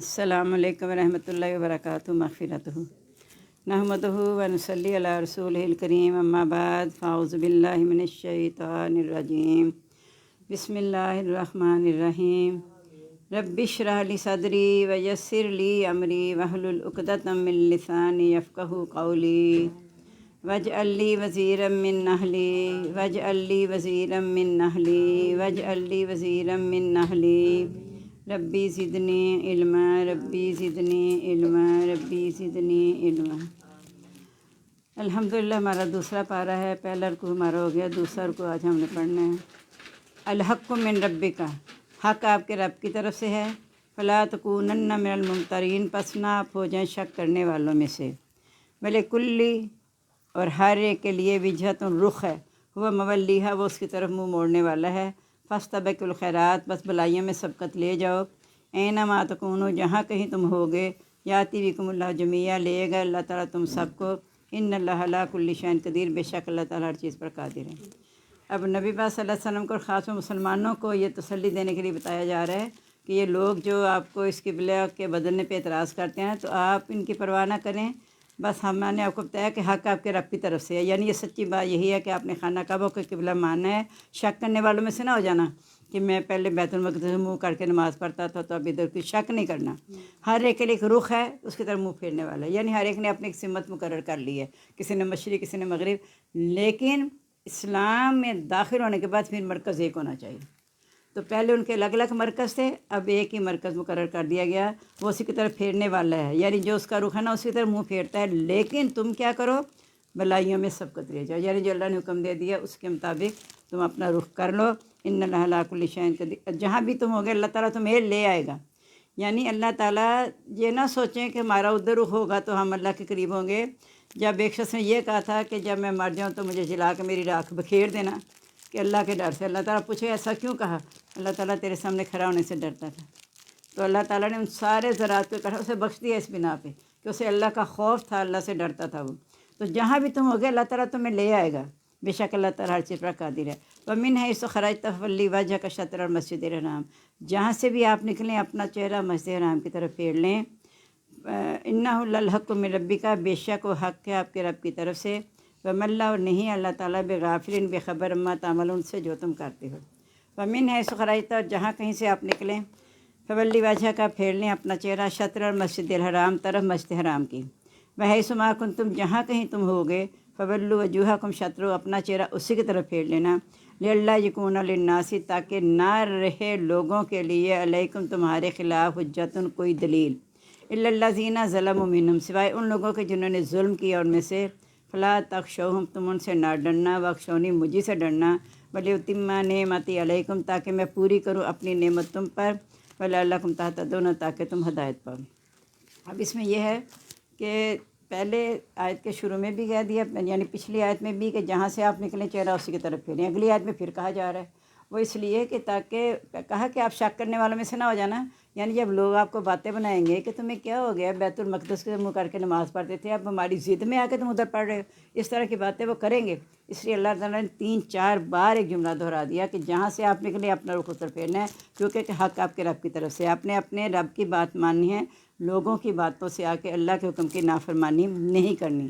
السلام علیکم ورحمۃ اللہ وبرکاتہ مغفرتہ نحمدہ و نصلی علی رسولہ الکریم اما بعد فاعوذ باللہ من الشیطان الرجیم بسم اللہ الرحمن الرحیم رب اشرح لی صدری ویسر لی امری واحلل عقدۃ من لسانی یفقہوا قولی واجعل لی وزیرا من اہلی واجعل لی وزیرا من اہلی واجعل لی وزیرا من اہلی ربی زدنی علما ربی زدنی علما ربی زدنی علما۔ الحمدللہ ہمارا دوسرا پارہ ہے، پہلا رکوع ہمارا ہو گیا، دوسرا رکوع آج ہم نے پڑھنا ہے۔ الحق من ربک، حق آپ کے رب کی طرف سے ہے، فلا تکونن من الممترین، پس نہ آپ ہو جائیں شک کرنے والوں میں سے۔ ولکلی، اور ہر ایک کے لیے وجہت رخ ہے، وہ مولیہا، وہ اس کی طرف منہ موڑنے والا ہے۔ فاستبقوا الخیرات، بس بلائیوں میں سبقت لے جاؤ۔ اینما تکونوا، جہاں کہیں تم ہوگے، یاتی بکم اللہ جمیعا، لے گا اللہ تعالیٰ تم سب کو۔ ان اللہ علی کل شیء قدیر، بے شک اللہ تعالیٰ ہر چیز پر قادر ہے۔ اب نبی پاک صلی اللہ علیہ وسلم کو اور خاص مسلمانوں کو یہ تسلی دینے کے لیے بتایا جا رہا ہے کہ یہ لوگ جو آپ کو اس قبلہ کے بدلنے پہ اعتراض کرتے ہیں تو آپ ان کی پرواہ نہ کریں، بس ہم نے آپ کو بتایا کہ حق آپ کے رب کی طرف سے ہے، یعنی یہ سچی بات یہی ہے کہ آپ نے خانہ کعبہ کو قبلہ ماننا ہے۔ شک کرنے والوں میں سے نہ ہو جانا کہ میں پہلے بیت المقدس سے منہ کر کے نماز پڑھتا تھا تو اب ادھر کوئی شک نہیں کرنا۔ ہر ایک کے لیے ایک رخ ہے، اس کی طرف منہ پھیرنے والا ہے، یعنی ہر ایک نے اپنی ایک سمت مقرر کر لی ہے، کسی نے مشرق کسی نے مغرب، لیکن اسلام میں داخل ہونے کے بعد پھر مرکز ایک ہونا چاہیے۔ تو پہلے ان کے الگ الگ مرکز تھے، اب ایک ہی مرکز مقرر کر دیا گیا، وہ اسی کی طرف پھیرنے والا ہے، یعنی جو اس کا رخ ہے نا اسی کی طرف منہ پھیرتا ہے، لیکن تم کیا کرو، بلائیوں میں سبقت لے جاؤ، یعنی جو اللہ نے حکم دے دیا اس کے مطابق تم اپنا رخ کر لو۔ ان اللہ علی کل شیء قدیر، جہاں بھی تم ہوگے اللہ تعالیٰ تمہیں لے آئے گا، یعنی اللہ تعالیٰ یہ نہ سوچیں کہ ہمارا ادھر رخ ہوگا تو ہم اللہ کے قریب ہوں گے۔ جب ایک شخص نے یہ کہا تھا کہ جب میں مر جاؤں تو مجھے جلا کے میری راکھ بکھیر دینا، کہ اللہ کے ڈر سے، اللہ تعالیٰ پوچھے ایسا کیوں کہا؟ اللہ تعالیٰ تیرے سامنے کھڑا ہونے سے ڈرتا تھا۔ تو اللہ تعالیٰ نے ان سارے ذرات کو کہا، اسے بخش دیا اس بنا پہ کہ اسے اللہ کا خوف تھا، اللہ سے ڈرتا تھا وہ۔ تو جہاں بھی تم ہوگے اللہ تعالیٰ تمہیں لے آئے گا، بے شک اللہ تعالیٰ ہر چیز پر قادر ہے۔ وَمِنْ حَيْثُ خَرَجْتَ فَوَلِّ وَجْهَكَ شَطْرَ الْمَسْجِدِ الْحَرَامِ، جہاں سے بھی آپ نکلیں اپنا چہرہ مسجد حرام کی طرف پھیر لیں۔ اِنَّهُ لَلْحَقُّ مِنْ رَبِّكَ، بے شک وہ حق ہے آپ کے رب کی طرف سے۔ وَمَا اللَّهُ، اور نہیں اللہ تعالیٰ بغافل بے خبر عما تعملون، سے جو تم کرتے ہو۔ وَمِنْ حَيْثُ خَرَجْتَ، اور جہاں کہیں سے آپ نکلیں، فَوَلِّ وَجْهَكَ، پھیر لیں اپنا چہرہ، شطر المسجد الحرام، طرف مسجد حرام کی۔ وَحَيْثُ مَا كُنْتُمْ، جہاں کہیں تم ہوگے، فَوَلُّوا وُجُوهَكُمْ شَطْرَهُ، اپنا چہرہ اسی کی طرف پھیر لینا۔ لِأَلَّا يَكُونَ لِلنَّاسِ، تاکہ نہ رہے لوگوں کے لیے، علیکم تمہارے خلاف، حجتن کوئی دلیل، إِلَّا الَّذِينَ ظَلَمُوا مِنْهُمْ، سوائے ان لوگوں کے جنہوں نے ظلم کیا ان میں سے۔ فَلَا تَخْشَوْهُمْ، تم ان سے نہ ڈرنا، وَاخْشَوْنِی، مجھے سے ڈرنا، وَلِأُتِمَّ نِعْمَتِی عَلَیکُم، تاکہ میں پوری کروں اپنی نعمت تم پر، وَلَعَلَّکُمْ تَہْتَدُونَ، تاکہ تم ہدایت پاؤ۔ اب اس میں یہ ہے کہ پہلے آیت کے شروع میں بھی کہہ دیا، یعنی پچھلی آیت میں بھی، کہ جہاں سے آپ نکلیں چہرہ اسی کی طرف پھیریں۔ اگلی آیت میں پھر کہا جا رہا ہے، وہ اس لیے کہ تاکہ کہا کہ آپ شک کرنے والوں میں سے نہ ہو جانا، یعنی جب لوگ آپ کو باتیں بنائیں گے کہ تمہیں کیا ہو گیا، بیت المقدس کے منہ کر کے نماز پڑھتے تھے، اب ہماری ضد میں آ کے تم ادھر پڑھ رہے ہو، اس طرح کی باتیں وہ کریں گے۔ اس لیے اللہ تعالیٰ نے 3-4 بار ایک جملہ دہرا دیا کہ جہاں سے آپ نکلیں اپنا رخ ادھر پھیرنا ہے، کیونکہ کہ حق آپ کے رب کی طرف سے، آپ نے اپنے رب کی بات ماننی ہے، لوگوں کی باتوں سے آ کے اللہ کے حکم کی نافرمانی نہیں کرنی۔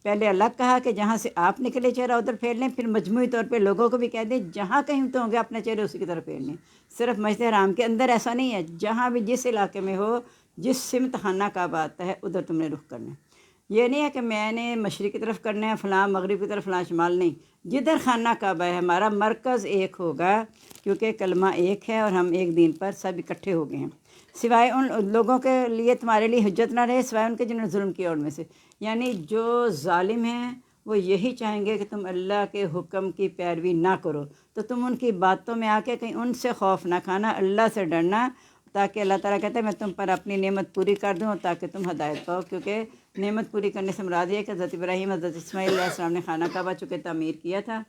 پہلے الگ کہا کہ جہاں سے آپ نکلے چہرہ ادھر پھیر لیں، پھر مجموعی طور پہ لوگوں کو بھی کہہ دیں جہاں کہیں تو ہوں گے اپنے چہرے اسی کی طرف پھیر لیں۔ صرف مسجد حرام کے اندر ایسا نہیں ہے، جہاں بھی جس علاقے میں ہو، جس سمت خانہ کعبہ آتا ہے ادھر تم نے رخ کرنا ہے۔ یہ نہیں ہے کہ میں نے مشرق کی طرف کرنا ہے، فلاں مغرب کی طرف، فلاں شمال، نہیں، جدھر خانہ کعبہ ہے ہمارا مرکز ایک ہوگا، کیونکہ کلمہ ایک ہے اور ہم ایک دین پر سب اکٹھے ہو گئے ہیں۔ سوائے ان لوگوں کے لیے تمہارے لیے حجت نہ رہے، سوائے ان کے جنہوں نے ظلم کیا ان میں سے، یعنی جو ظالم ہیں وہ یہی چاہیں گے کہ تم اللہ کے حکم کی پیروی نہ کرو، تو تم ان کی باتوں میں آ کے کہیں ان سے خوف نہ کھانا، اللہ سے ڈرنا، تاکہ اللہ تعالیٰ کہتے ہیں میں تم پر اپنی نعمت پوری کر دوں تاکہ تم ہدایت پاؤ۔ کیونکہ نعمت پوری کرنے سے مراد یہ ہے کہ حضرت ابراہیم حضرت اسماعیل علیہ السلام نے خانہ کعبہ چونکہ تعمیر کیا تھا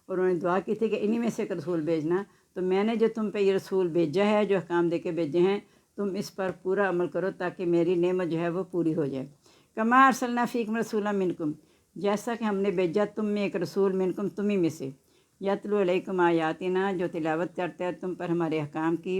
اور انہوں نے دعا کی تھی کہ انہی میں سے ایک رسول بھیجنا، تو میں نے جو تم پہ یہ رسول بھیجا ہے، جو احکام دے کے بھیجے ہیں، تم اس پر پورا عمل کرو تاکہ میری نعمت جو ہے وہ پوری ہو جائے۔ کما ارسلنا فیکم رسولا منکم، جیسا کہ ہم نے بھیجا تم میں ایک رسول، منکم، تمہیں میں سے، یتلو علیکم آیاتنا، جو تلاوت کرتا ہے تم پر ہمارے احکام کی،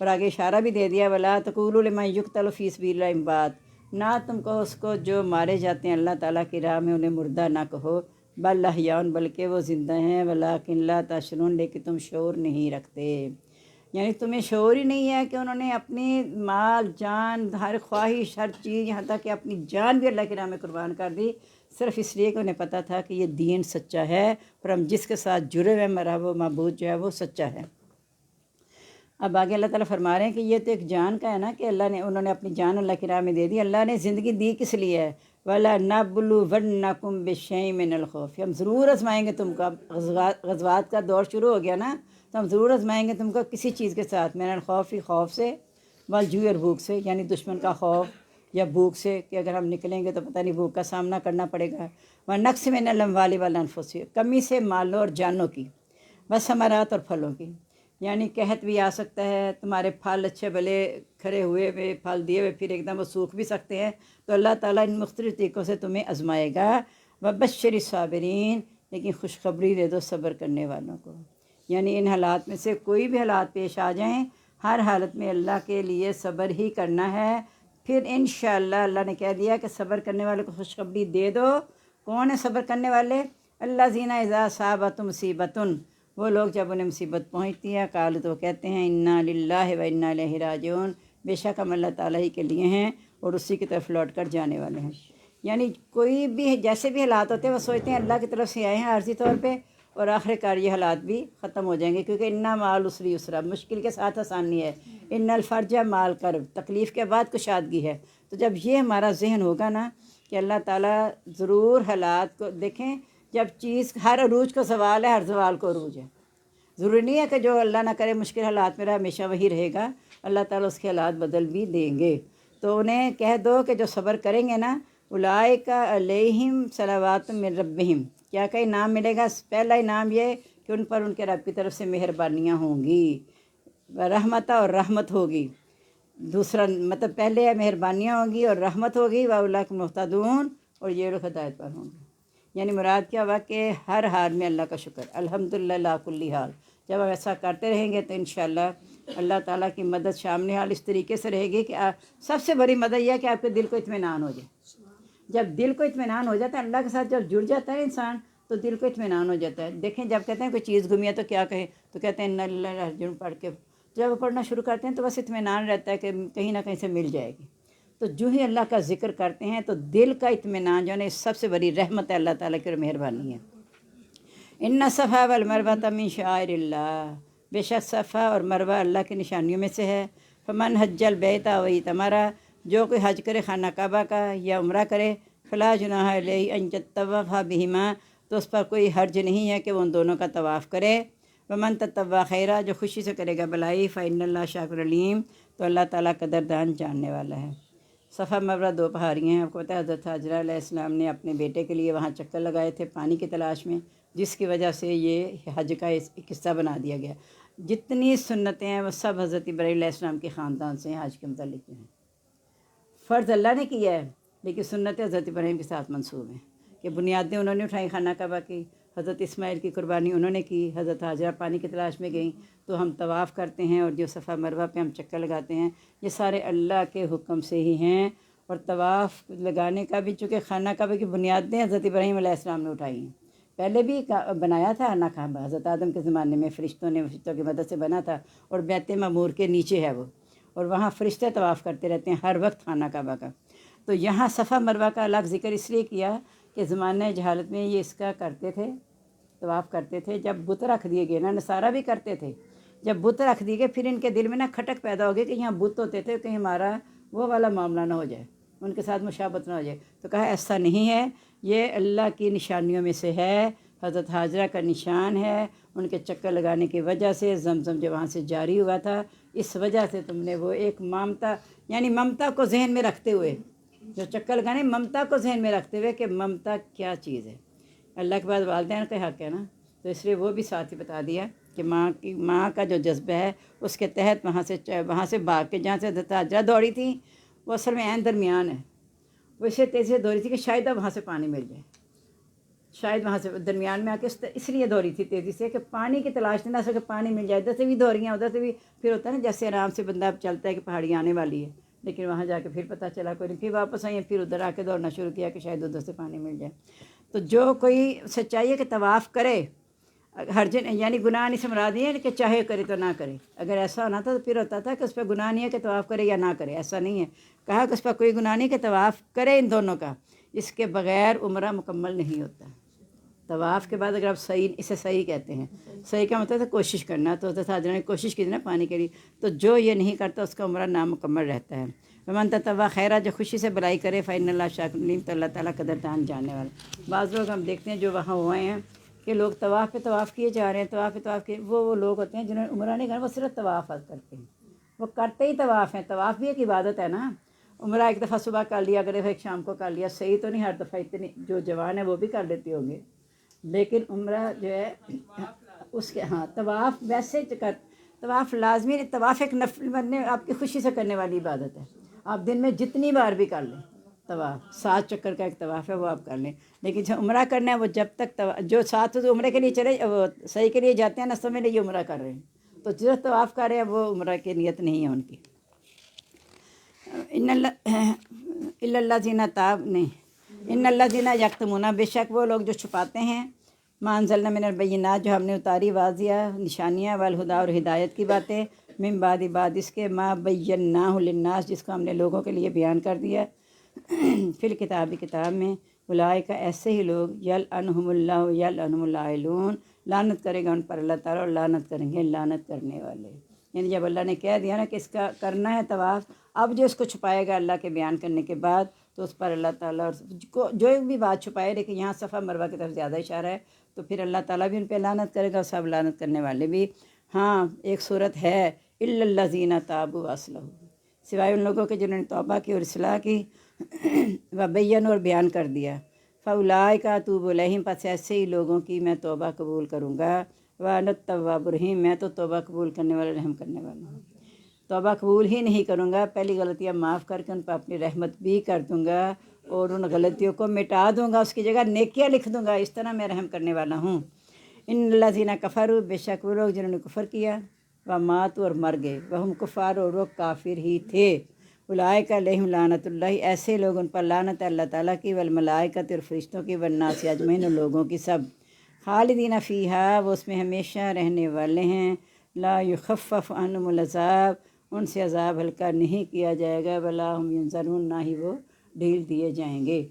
اور آگے اشارہ بھی دے دیا ولا تقولوا لمن یقتل فی سبیل اللہ اموات، نہ تم کہو اس کو جو مارے جاتے ہیں اللہ تعالیٰ کی راہ میں انہیں مردہ نہ کہو، بل احیاء بلکہ وہ زندہ ہیں، ولکن لا تشعرون لیکن تم شعور نہیں رکھتے، یعنی تمہیں شعور ہی نہیں ہے کہ انہوں نے اپنی مال جان ہر خواہش ہر چیز یہاں تک کہ اپنی جان بھی اللہ کی راہ میں قربان کر دی، صرف اس لیے کہ انہیں پتہ تھا کہ یہ دین سچا ہے اور ہم جس کے ساتھ جڑے ہوئے مرا وہ معبود جو ہے وہ سچا ہے۔ اب آگے اللہ تعالیٰ فرما رہے ہیں کہ یہ تو ایک جان کا ہے نا کہ انہوں نے اپنی جان اللہ کی راہ میں دے دی، اللہ نے زندگی دی کس لیے ہے، وَلَنَبْلُوَنَّكُمْ بِشَيْءٍ مِّنَ الْخَوْفِ، ہم ضرور آزمائیں گے تم کو۔ اب غزوات کا دور شروع ہو گیا نا، تو ہم ضرور آزمائیں گے تم کو کسی چیز کے ساتھ، من الخوف خوف سے، والجوع اور بھوک سے، یعنی دشمن کا خوف یا بھوک سے کہ اگر ہم نکلیں گے تو پتہ نہیں بھوک کا سامنا کرنا پڑے گا، وَنَقْصٍ مِّنَ الْأَمْوَالِ وَالْأَنفُسِ، کمی سے مالوں اور جانوں کی، والثمرات اور پھلوں کی، یعنی قحط بھی آ سکتا ہے، تمہارے پھل اچھے بھلے کھڑے ہوئے ہوئے پھل دیے ہوئے پھر ایک دم وہ سوکھ بھی سکتے ہیں، تو اللہ تعالیٰ ان مختلف طریقوں سے تمہیں آزمائے گا۔ وَبَشِّرِ الصَّابِرِينَ، لیکن خوشخبری دے دو صبر کرنے والوں کو، یعنی ان حالات میں سے کوئی بھی حالات پیش آ جائیں، ہر حالت میں اللہ کے لیے صبر ہی کرنا ہے، پھر انشاءاللہ اللہ نے کہہ دیا کہ صبر کرنے والوں کو خوشخبری دے دو۔ کون ہے صبر کرنے والے؟ الذین اذا اصابتہم مصیبۃ، وہ لوگ جب انہیں مصیبت پہنچتی ہے قالوا تو کہتے ہیں انا للہ و انا الیہ راجعون، بے شک ہم اللہ تعالیٰ ہی کے لیے ہیں اور اسی کی طرف لوٹ کر جانے والے ہیں۔ یعنی کوئی بھی جیسے بھی حالات ہوتے ہیں وہ سوچتے ہیں اللہ کی طرف سے آئے ہیں عارضی طور پہ، اور آخر کار یہ حالات بھی ختم ہو جائیں گے، کیونکہ انا مع العسر یسرا، مشکل کے ساتھ آسانی ہے، ان الفرج مع الکرب، تکلیف کے بعد کشادگی ہے۔ تو جب یہ ہمارا ذہن ہوگا نا کہ اللہ تعالیٰ ضرور حالات کو دیکھیں، جب چیز ہر عروج کو زوال ہے، ہر زوال کو عروج ہے، ضروری نہیں ہے کہ جو اللہ نہ کرے مشکل حالات میں رہا ہمیشہ وہی رہے گا، اللہ تعالیٰ اس کے حالات بدل بھی دیں گے۔ تو انہیں کہہ دو کہ جو صبر کریں گے نا اولئک علیہم صلوات من ربہم، کیا کہ انعام ملے گا؟ پہلا انعام یہ کہ ان پر ان کے رب کی طرف سے مہربانیاں ہوں گی، رحمت اور رحمت ہوگی، دوسرا مطلب پہلے مہربانیاں ہوں گی اور رحمت ہوگی، وَأُولَٰئِکَ مُہْتَدُونَ، اور یہ لوگ ہدایت پر ہوں گے۔ یعنی مراد کیا ہوا کہ ہر حال میں اللہ کا شکر، الحمدللہ لا کلی حال، جب ہم ایسا کرتے رہیں گے تو انشاءاللہ اللہ تعالیٰ کی مدد شامل حال اس طریقے سے رہے گی کہ سب سے بڑی مدد یہ ہے کہ آپ کے دل کو اطمینان ہو جائے۔ جب دل کو اطمینان ہو جاتا ہے اللہ کے ساتھ، جب جڑ جاتا ہے انسان تو دل کو اطمینان ہو جاتا ہے۔ دیکھیں جب کہتے ہیں کوئی چیز گمی ہے تو کیا کہیں، تو کہتے ہیں انا للہ و انا الیہ راجعون پڑھ کے جب پڑھنا شروع کرتے ہیں تو بس اطمینان رہتا ہے کہ کہیں نہ کہیں سے مل جائے گی۔ تو جو ہی اللہ کا ذکر کرتے ہیں تو دل کا اطمینان جو ہے سب سے بڑی رحمت ہے اللہ تعالیٰ کی اور مہربانی ہے۔ ان الصفا والمروۃ من شعائر اللہ، بے شک صفا اور مروہ اللہ کی نشانیوں میں سے ہے۔ فمن حج البیت و اعتمر، جو کوئی حج کرے خانہ کعبہ کا یا عمرہ کرے، فلا جناح علیہ ان یطوف بہما، تو اس پر کوئی حرج نہیں ہے کہ وہ ان دونوں کا طواف کرے۔ ومن تطوع خیرا، جو خوشی سے کرے گا بلائی، فإن اللہ شاکر علیم، تو اللہ تعالیٰ قدردان جاننے والا ہے۔ صفا مروہ دو پہاڑیاں ہیں، آپ کو پتہ ہے حضرت حاجرہ علیہ السلام نے اپنے بیٹے کے لیے وہاں چکر لگائے تھے پانی کی تلاش میں، جس کی وجہ سے یہ حج کا ایک قصہ بنا دیا گیا۔ جتنی سنتیں ہیں وہ سب حضرت ابراہیم علیہ السلام کے خاندان سے ہیں، حج کے متعلق ہیں۔ فرض اللہ نے کیا ہے لیکن سنتیں حضرت ابراہیم کے ساتھ منسوب ہیں، کہ بنیادیں انہوں نے اٹھائی خانہ کعبہ کی، حضرت اسماعیل کی قربانی انہوں نے کی، حضرت حاجرہ پانی کی تلاش میں گئیں، تو ہم طواف کرتے ہیں اور جو صفا مروہ پہ ہم چکر لگاتے ہیں یہ سارے اللہ کے حکم سے ہی ہیں۔ اور طواف لگانے کا بھی چونکہ خانہ کعبہ کی بنیادیں حضرت ابراہیم علیہ السلام نے اٹھائی ہیں، پہلے بھی بنایا تھا خانہ کعبہ حضرت آدم کے زمانے میں، فرشتوں کی مدد سے بنا تھا، اور بیت معمور کے نیچے ہے وہ، اور وہاں فرشتے طواف کرتے رہتے ہیں ہر وقت خانہ کعبہ کا۔ تو یہاں صفا مروہ کا الگ ذکر اس لیے کیا کہ زمانہ جہالت میں یہ اس کا کرتے تھے، طواف کرتے تھے، جب بت رکھ دیے گئے نا، نصارہ بھی کرتے تھے، جب بت رکھ دیے گئے پھر ان کے دل میں نا کھٹک پیدا ہو گئی کہ یہاں بت ہوتے تھے کہیں ہمارا وہ والا معاملہ نہ ہو جائے، ان کے ساتھ مشابہت نہ ہو جائے، تو کہا ایسا نہیں ہے، یہ اللہ کی نشانیوں میں سے ہے، حضرت حاجرہ کا نشان ہے، ان کے چکر لگانے کی وجہ سے زمزم جو وہاں سے جاری ہوا تھا، اس وجہ سے تم نے وہ ایک ممتا، یعنی ممتا کو ذہن میں رکھتے ہوئے، جو چکر لگانے ممتا کو ذہن میں رکھتے ہوئے کہ ممتا کیا چیز ہے، اللہ کے بعد والدین کا حق ہے نا، تو اس لیے وہ بھی ساتھ ہی بتا دیا کہ ماں کا جو جذبہ ہے اس کے تحت وہاں سے بھاگ کے جہاں سے حضرت حاجرہ دوڑی تھی وہ اصل میں عین درمیان ہے، وہ اسے تیزی سے دوڑی تھی کہ شاید اب وہاں سے پانی مل جائے، شاید وہاں سے درمیان میں آ کے اس لیے دوڑی تھی تیزی سے کہ پانی کی تلاش نہ سکے، پانی مل جائے، ادھر سے بھی دوڑیاں ادھر سے بھی، پھر ہوتا ہے نا جیسے آرام سے بندہ اب چلتا ہے کہ پہاڑی آنے والی ہے، لیکن وہاں جا کے پھر پتہ چلا کوئی نہیں، پھر واپس آئی ہیں، پھر ادھر آ کے دوڑنا شروع کیا کہ شاید ادھر سے پانی مل جائے۔ تو جو کوئی سچائی ہے کہ طواف کرے، ہر جن یعنی گناہ نہیں سے مراد یہ ہے کہ چاہے کرے تو نہ کرے، اگر ایسا ہونا تھا تو پھر ہوتا تھا کہ اس پہ گناہ نہیں ہے کہ طواف کرے یا نہ کرے، ایسا نہیں ہے، کہا کہ اس پہ کوئی گناہ نہیں کہ طواف کرے ان دونوں کا، اس کے بغیر عمرہ مکمل نہیں ہوتا۔ طواف کے بعد اگر آپ صحیح، اسے صحیح کہتے ہیں، صحیح کا مطلب ہے کوشش کرنا، تو حضرت حاجرہ نے کوشش کی تھی نا پانی کے لیے، تو جو یہ نہیں کرتا اس کا عمرہ نامکمل رہتا ہے۔ ومن تطوع خیرہ، جو خوشی سے بلائی کرے، فإن اللہ شاکر علیم، تو اللہ تعالیٰ قدردان جاننے والا۔ بعض لوگ ہم دیکھتے ہیں جو وہاں ہوئے ہیں کہ لوگ طواف پہ طواف کیے جا رہے ہیں، طواف پہ طواف کیے، وہ لوگ ہوتے ہیں جنہوں نے عمرہ نہیں کرنا، وہ صرف طواف کرتے ہیں، وہ کرتے ہی طواف ہیں۔ طواف بھی ایک عبادت ہے نا، عمرہ ایک دفعہ صبح کر لیا، اگر ایک شام کو کر لیا، صحیح تو نہیں ہر دفعہ، اتنی جو جوان ہے وہ بھی کر لیتے ہوں گے، لیکن عمرہ جو ہے اس کے طواف ویسے طواف لازمی نہیں، طواف ایک نفل بننے آپ کی خوشی سے کرنے والی عبادت ہے، آپ دن میں جتنی بار بھی کر لیں طواف، 7 چکر کا ایک طواف ہے وہ آپ کر لیں، لیکن جو عمرہ کرنا ہے وہ جب تک جو ساتھ عمرے کے لیے چلے، وہ صحیح کے لیے جاتے ہیں نہ، سمجھ لیں یہ عمرہ کر رہے ہیں، تو جو طواف کر رہے ہیں وہ عمرہ کی نیت نہیں ہے ان کی۔ ان اللہ زینہ تاب نہیں، ان اللہ زینہ یکتمون، بے شک وہ لوگ جو چھپاتے ہیں، ما انزلنا من البینات، جو ہم نے اتاری واضح نشانیاں، والہدیٰ اور ہدایت کی باتیں، من بعد اس کے، ما بیناہ للناس، جس کو ہم نے لوگوں کے لیے بیان کر دیا، فی الکتاب، کتاب میں، اولئک ایسے ہی لوگ، یلعنہم اللہ یلعنہم اللاعنون، لعنت کرے گا ان پر اللہ تعالیٰ، اور لعنت کریں گے لعنت کرنے والے۔ یعنی جب اللہ نے کہہ دیا نا کہ اس کا کرنا ہے طواف، اب جو اس کو چھپائے گا اللہ کے بیان کرنے کے بعد، تو اس پر اللہ تعالیٰ اور جو بھی بات چھپائے، لیکن یہاں صفا مروہ کی طرف زیادہ اشارہ ہے، تو پھر اللہ تعالیٰ بھی ان پہ لعنت کرے گا، اور سب لعنت کرنے والے بھی۔ ہاں ایک صورت ہے، الا الذین تابوا واصلحوا، سوائے ان لوگوں کے جنہوں نے توبہ کی اور اصلاح کی، وبینوا، اور بیان کر دیا، فاولئک اتوب الیہم، پس ایسے ہی لوگوں کی میں توبہ قبول کروں گا، وانا التواب الرحیم، میں تو توبہ قبول کرنے والا، رحم کرنے والا ہوں۔ توبہ قبول ہی نہیں کروں گا، پہلی غلطیاں معاف کر کے ان پر اپنی رحمت بھی کر دوں گا، اور ان غلطیوں کو مٹا دوں گا، اس کی جگہ نیکیاں لکھ دوں گا، اس طرح میں رحم کرنے والا ہوں۔ ان الذین کفروا، بے شک وہ لوگ جنہوں نے کفر کیا، وماتوا، اور مر گئے، وہم کفار، اور وہ کافر ہی تھے، اولئک علیہم لعنت اللہ، ایسے لوگ ان پر لعنت ہے اللہ تعالیٰ کی، والملائکۃ، اور فرشتوں کی، والناس اجمعین، اور لوگوں کی سب، خالدین فیہا، وہ اس میں ہمیشہ رہنے والے ہیں، لا یخفف عنہم العذاب، ان سے عذاب ہلکا نہیں کیا جائے گا، ولا ہم ینظرون، نہ ہی وہ ڈھیل دیے جائیں گے۔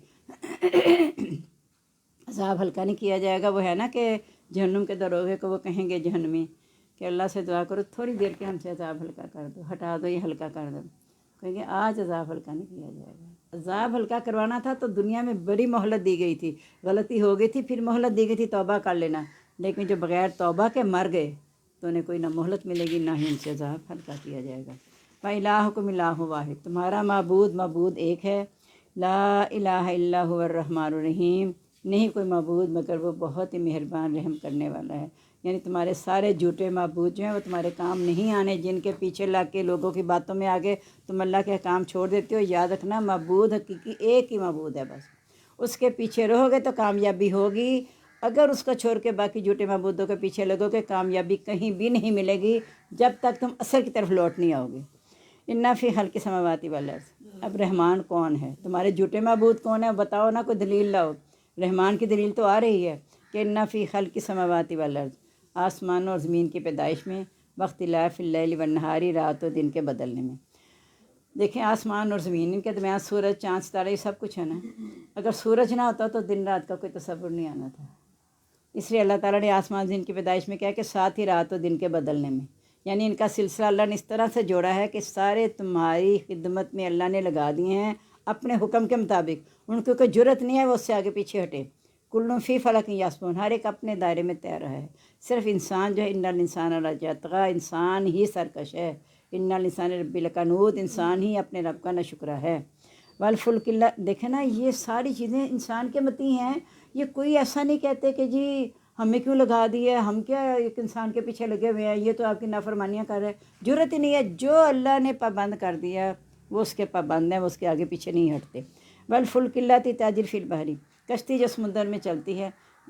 عذاب ہلکا نہیں کیا جائے گا، وہ ہے نا کہ جہنم کے دروغے کو وہ کہیں گے جہنمی کہ اللہ سے دعا کرو تھوڑی دیر کے ہم سے عذاب ہلکا کر دو، ہٹا دو، یہ ہلکا کر دو، کہیں گے آج عذاب ہلکا نہیں کیا جائے گا۔ عذاب ہلکا کروانا تھا تو دنیا میں بڑی مہلت دی گئی تھی، غلطی ہو گئی تھی پھر مہلت دی گئی تھی توبہ کر لینا، لیکن جو بغیر توبہ کے مر گئے تو انہیں کوئی نہ مہلت ملے گی، نہ ہی ان سے عذاب ہلکا کیا جائے گا۔ وَإِلَٰهُكُمْ إِلَٰهٌ واحد، تمہارا معبود ایک ہے، لا الہ الا هو الرحمن الرحیم، نہیں کوئی معبود مگر وہ بہت ہی مہربان رحم کرنے والا ہے۔ یعنی تمہارے سارے جھوٹے معبود جو ہیں وہ تمہارے کام نہیں آنے، جن کے پیچھے لگ کے لوگوں کی باتوں میں آگے تم اللہ کے احکام چھوڑ دیتے ہو، یاد رکھنا معبود حقیقی ایک ہی معبود ہے، بس اس کے پیچھے رہو گے تو کامیابی ہوگی، اگر اس کو چھوڑ کے باقی جھوٹے معبودوں کے پیچھے لگو گے کامیابی کہیں بھی نہیں ملے گی جب تک تم اصل کی طرف لوٹ نہیں آؤ گے۔ انا فی خلق السماوات والارض، اب رحمان کون ہے، تمہارے جھوٹے معبود کون ہیں بتاؤ نا، کوئی دلیل لاؤ، رحمان کی دلیل تو آ رہی ہے کہ انا فی خلق السماوات والارض، آسمانوں اور زمین کی پیدائش میں، واختلاف اللیل والنہار، رات و دن کے بدلنے میں۔ دیکھیں آسمان اور زمین، ان کے درمیان سورج، چاند، ستارے، یہ سب کچھ ہے نا، اگر سورج نہ ہوتا تو دن رات کا کوئی تصور نہیں آنا تھا، اس لیے اللہ تعالیٰ نے آسمان زمین کی پیدائش میں کیا کہ ساتھ ہی رات و دن کے بدلنے میں، یعنی ان کا سلسلہ اللہ نے اس طرح سے جوڑا ہے کہ سارے تمہاری خدمت میں اللہ نے لگا دیے ہیں اپنے حکم کے مطابق، ان کو کوئی جرت نہیں ہے وہ اس سے آگے پیچھے ہٹے، کل فی فلک یسبحون، ہر ایک اپنے دائرے میں تیر رہا ہے، صرف انسان جو ہے ان الانسان لیطغی، انسان ہی سرکش ہے، ان الانسان ربی لکنود، انسان ہی اپنے رب کا ناشکرا ہے، والفلک اللہ، دیکھیں نا یہ ساری چیزیں انسان کے متی ہیں، یہ کوئی ایسا نہیں کہتے کہ جی ہمیں کیوں لگا دی ہے، ہم کیا ایک انسان کے پیچھے لگے ہوئے ہیں، یہ تو آپ کی نافرمانیاں کر رہے ہیں، جرت ہی نہیں ہے، جو اللہ نے پابند کر دیا وہ اس کے پابند ہیں، وہ اس کے آگے پیچھے نہیں ہٹتے۔ والفلک اللاتی تجری فی البحر، کشتی جو سمندر میں چلتی ہے،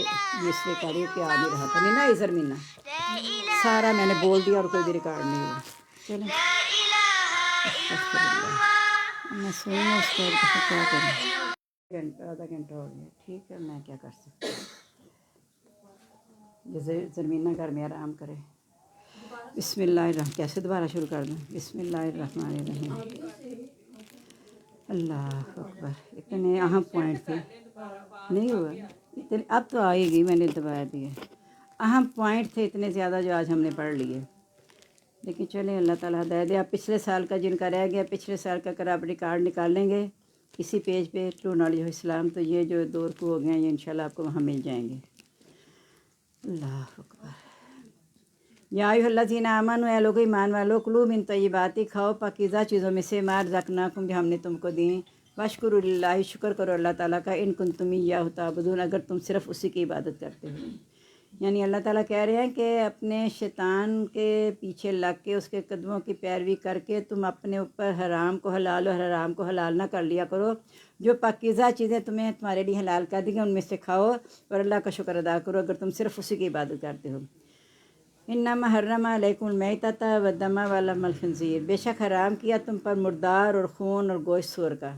یہ اس لیے کہہ رہی ہوں کہ آ نہیں رہا تھا، نہیں نا ازر مینا سارا میں نے بول دیا اور کوئی بھی ریکارڈ نہیں ہوا. چلیں میں سوئی اس کے بعد کیا کروں، گھنٹہ آدھا گھنٹہ ہو گیا. ٹھیک ہے، میں کیا کر سکتی ہوں، جیسے زرمینہ گھر میں آرام کرے. بسم اللہ الرحمن، کیسے دوبارہ شروع کر دوں؟ بسم اللہ الرحمن الرحیم. اللہ اکبر. اتنے اہم پوائنٹ تھے، نہیں ہوا اتنے، اب تو آئے گی، میں نے دبا دیے. اہم پوائنٹ تھے اتنے زیادہ جو آج ہم نے پڑھ لیے. لیکن چلیں اللہ تعالیٰ ہدایت دے. آپ پچھلے سال کا جن کا رہ گیا، پچھلے سال کا اگر آپ ریکارڈ نکال لیں گے اسی پیج پہ ٹرو نالج آف اسلام، تو یہ جو 2 رکوع ہو گئے ہیں یہ انشاءاللہ آپ کو وہاں مل جائیں گے. اللہ اکبر. یا ایھا الذین آمنوا، اے لوگو ایمان والو، کلوا من طیبات، کھاؤ پاکیزہ چیزوں میں سے، ما رزقناکم، جو ہم نے تم کو دیں. واشکروا للہ، شکر کرو اللہ تعالیٰ کا، ان کنتم ایاہ تعبدون، اگر تم صرف اسی کی عبادت کرتے ہو. یعنی اللہ تعالیٰ کہہ رہے ہیں کہ اپنے شیطان کے پیچھے لگ کے اس کے قدموں کی پیروی کر کے تم اپنے اوپر حرام کو حلال اور حرام کو حلال نہ کر لیا کرو. جو پاکیزہ چیزیں تمہیں تمہارے لیے حلال کر دی گئی ان میں سے کھاؤ اور اللہ کا شکر ادا کرو اگر تم صرف اسی کی عبادت کرتے ہو. انما حرم علیکم المیتۃ والدم ولحم الخنزیر، بے شک حرام کیا تم پر مردار اور خون اور گوشت سور کا.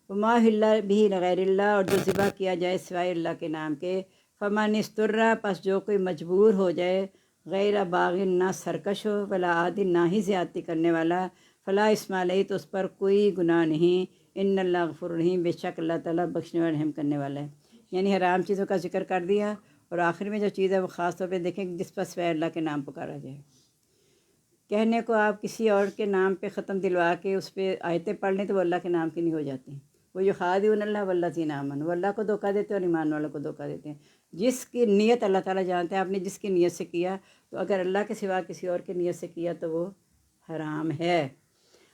وما اہل بہ لغیر اللہ، اور جو ذبح کیا جائے سوائے اللہ کے نام کے. فمن اضطر، پس جو کوئی مجبور ہو جائے، غیر باغ، نہ سرکش ہو، ولا عاد، نہ ہی زیادتی کرنے والا، فلا اثم علیہ، تو اس پر کوئی گناہ نہیں. ان اللہ غفور رحیم، بے شک اللہ تعالیٰ بخشنے اور رحم کرنے والا ہے. یعنی حرام چیزوں کا ذکر کر دیا، اور آخر میں جو چیز ہے وہ خاص طور پہ دیکھیں کہ جس پر سوائے اللہ کے نام پکارا جائے. کہنے کو آپ کسی اور کے نام پہ ختم دلوا کے اس پہ آیتیں پڑھ لیں تو وہ اللہ کے نام کی نہیں ہو جاتی. وہ یخادعون اللہ والذین آمنوا، وہ اللہ کو دھوکہ دیتے اور ایمان والوں کو دھوکہ دیتے ہیں. جس کی نیت اللہ تعالیٰ جانتے ہیں، آپ نے جس کی نیت سے کیا، تو اگر اللہ کے سوا کسی اور کی نیت سے کیا تو وہ حرام ہے.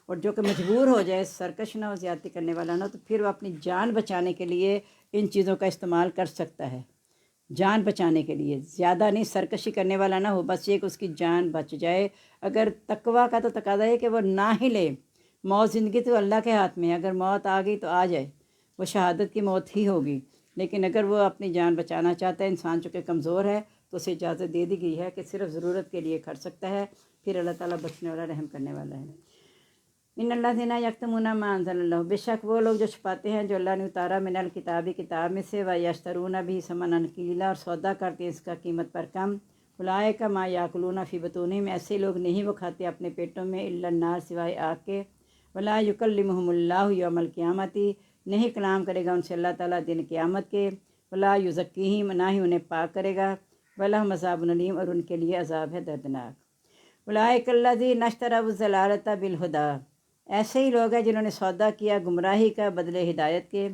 اور جو کہ مجبور ہو جائے، سرکش نہ ہو، زیادتی کرنے والا نہ ہو، تو پھر وہ اپنی جان بچانے کے لیے ان چیزوں کا استعمال کر سکتا ہے. جان بچانے کے لیے، زیادہ نہیں، سرکشی کرنے والا نہ ہو، بس یہ کہ اس کی جان بچ جائے. اگر تقویٰ کا تو تقاضا ہے کہ وہ نہ ہی لے. موت زندگی تو اللہ کے ہاتھ میں ہے، اگر موت آ گئی تو آ جائے، وہ شہادت کی موت ہی ہوگی. لیکن اگر وہ اپنی جان بچانا چاہتا ہے، انسان چونکہ کمزور ہے تو اسے اجازت دے دی گئی ہے کہ صرف ضرورت کے لیے کر سکتا ہے. پھر اللہ تعالیٰ بخشنے والا، رحم کرنے والا ہے. ان الذین یکتمون ما انزل اللہ، بے شک وہ لوگ جو چھپاتے ہیں جو اللہ نے اتارا، من الکتاب، کتاب میں سے، ویشترون بہ ثمنا قلیلا، اور سودا کرتے ہیں اس کا قیمت پر کم. اولئک ما یاکلون فی بطونہم، ایسے لوگ نہیں وہ کھاتے اپنے پیٹوں میں، الا النار، سوائے آگ کے. ولا یکلمہم اللہ یوم القیامۃ، نہیں کلام کرے گا ان سے اللہ تعالیٰ دن قیامت کے. ولا یزکیہم، نہ ہی انہیں پاک کرے گا. ولہم عذاب علیم، اور ان کے لیے عذاب ہے دردناک. اولئک الذین اشتروا الضلالۃ بالہدی، ایسے ہی لوگ ہیں جنہوں نے سودا کیا گمراہی کا بدلے ہدایت کے.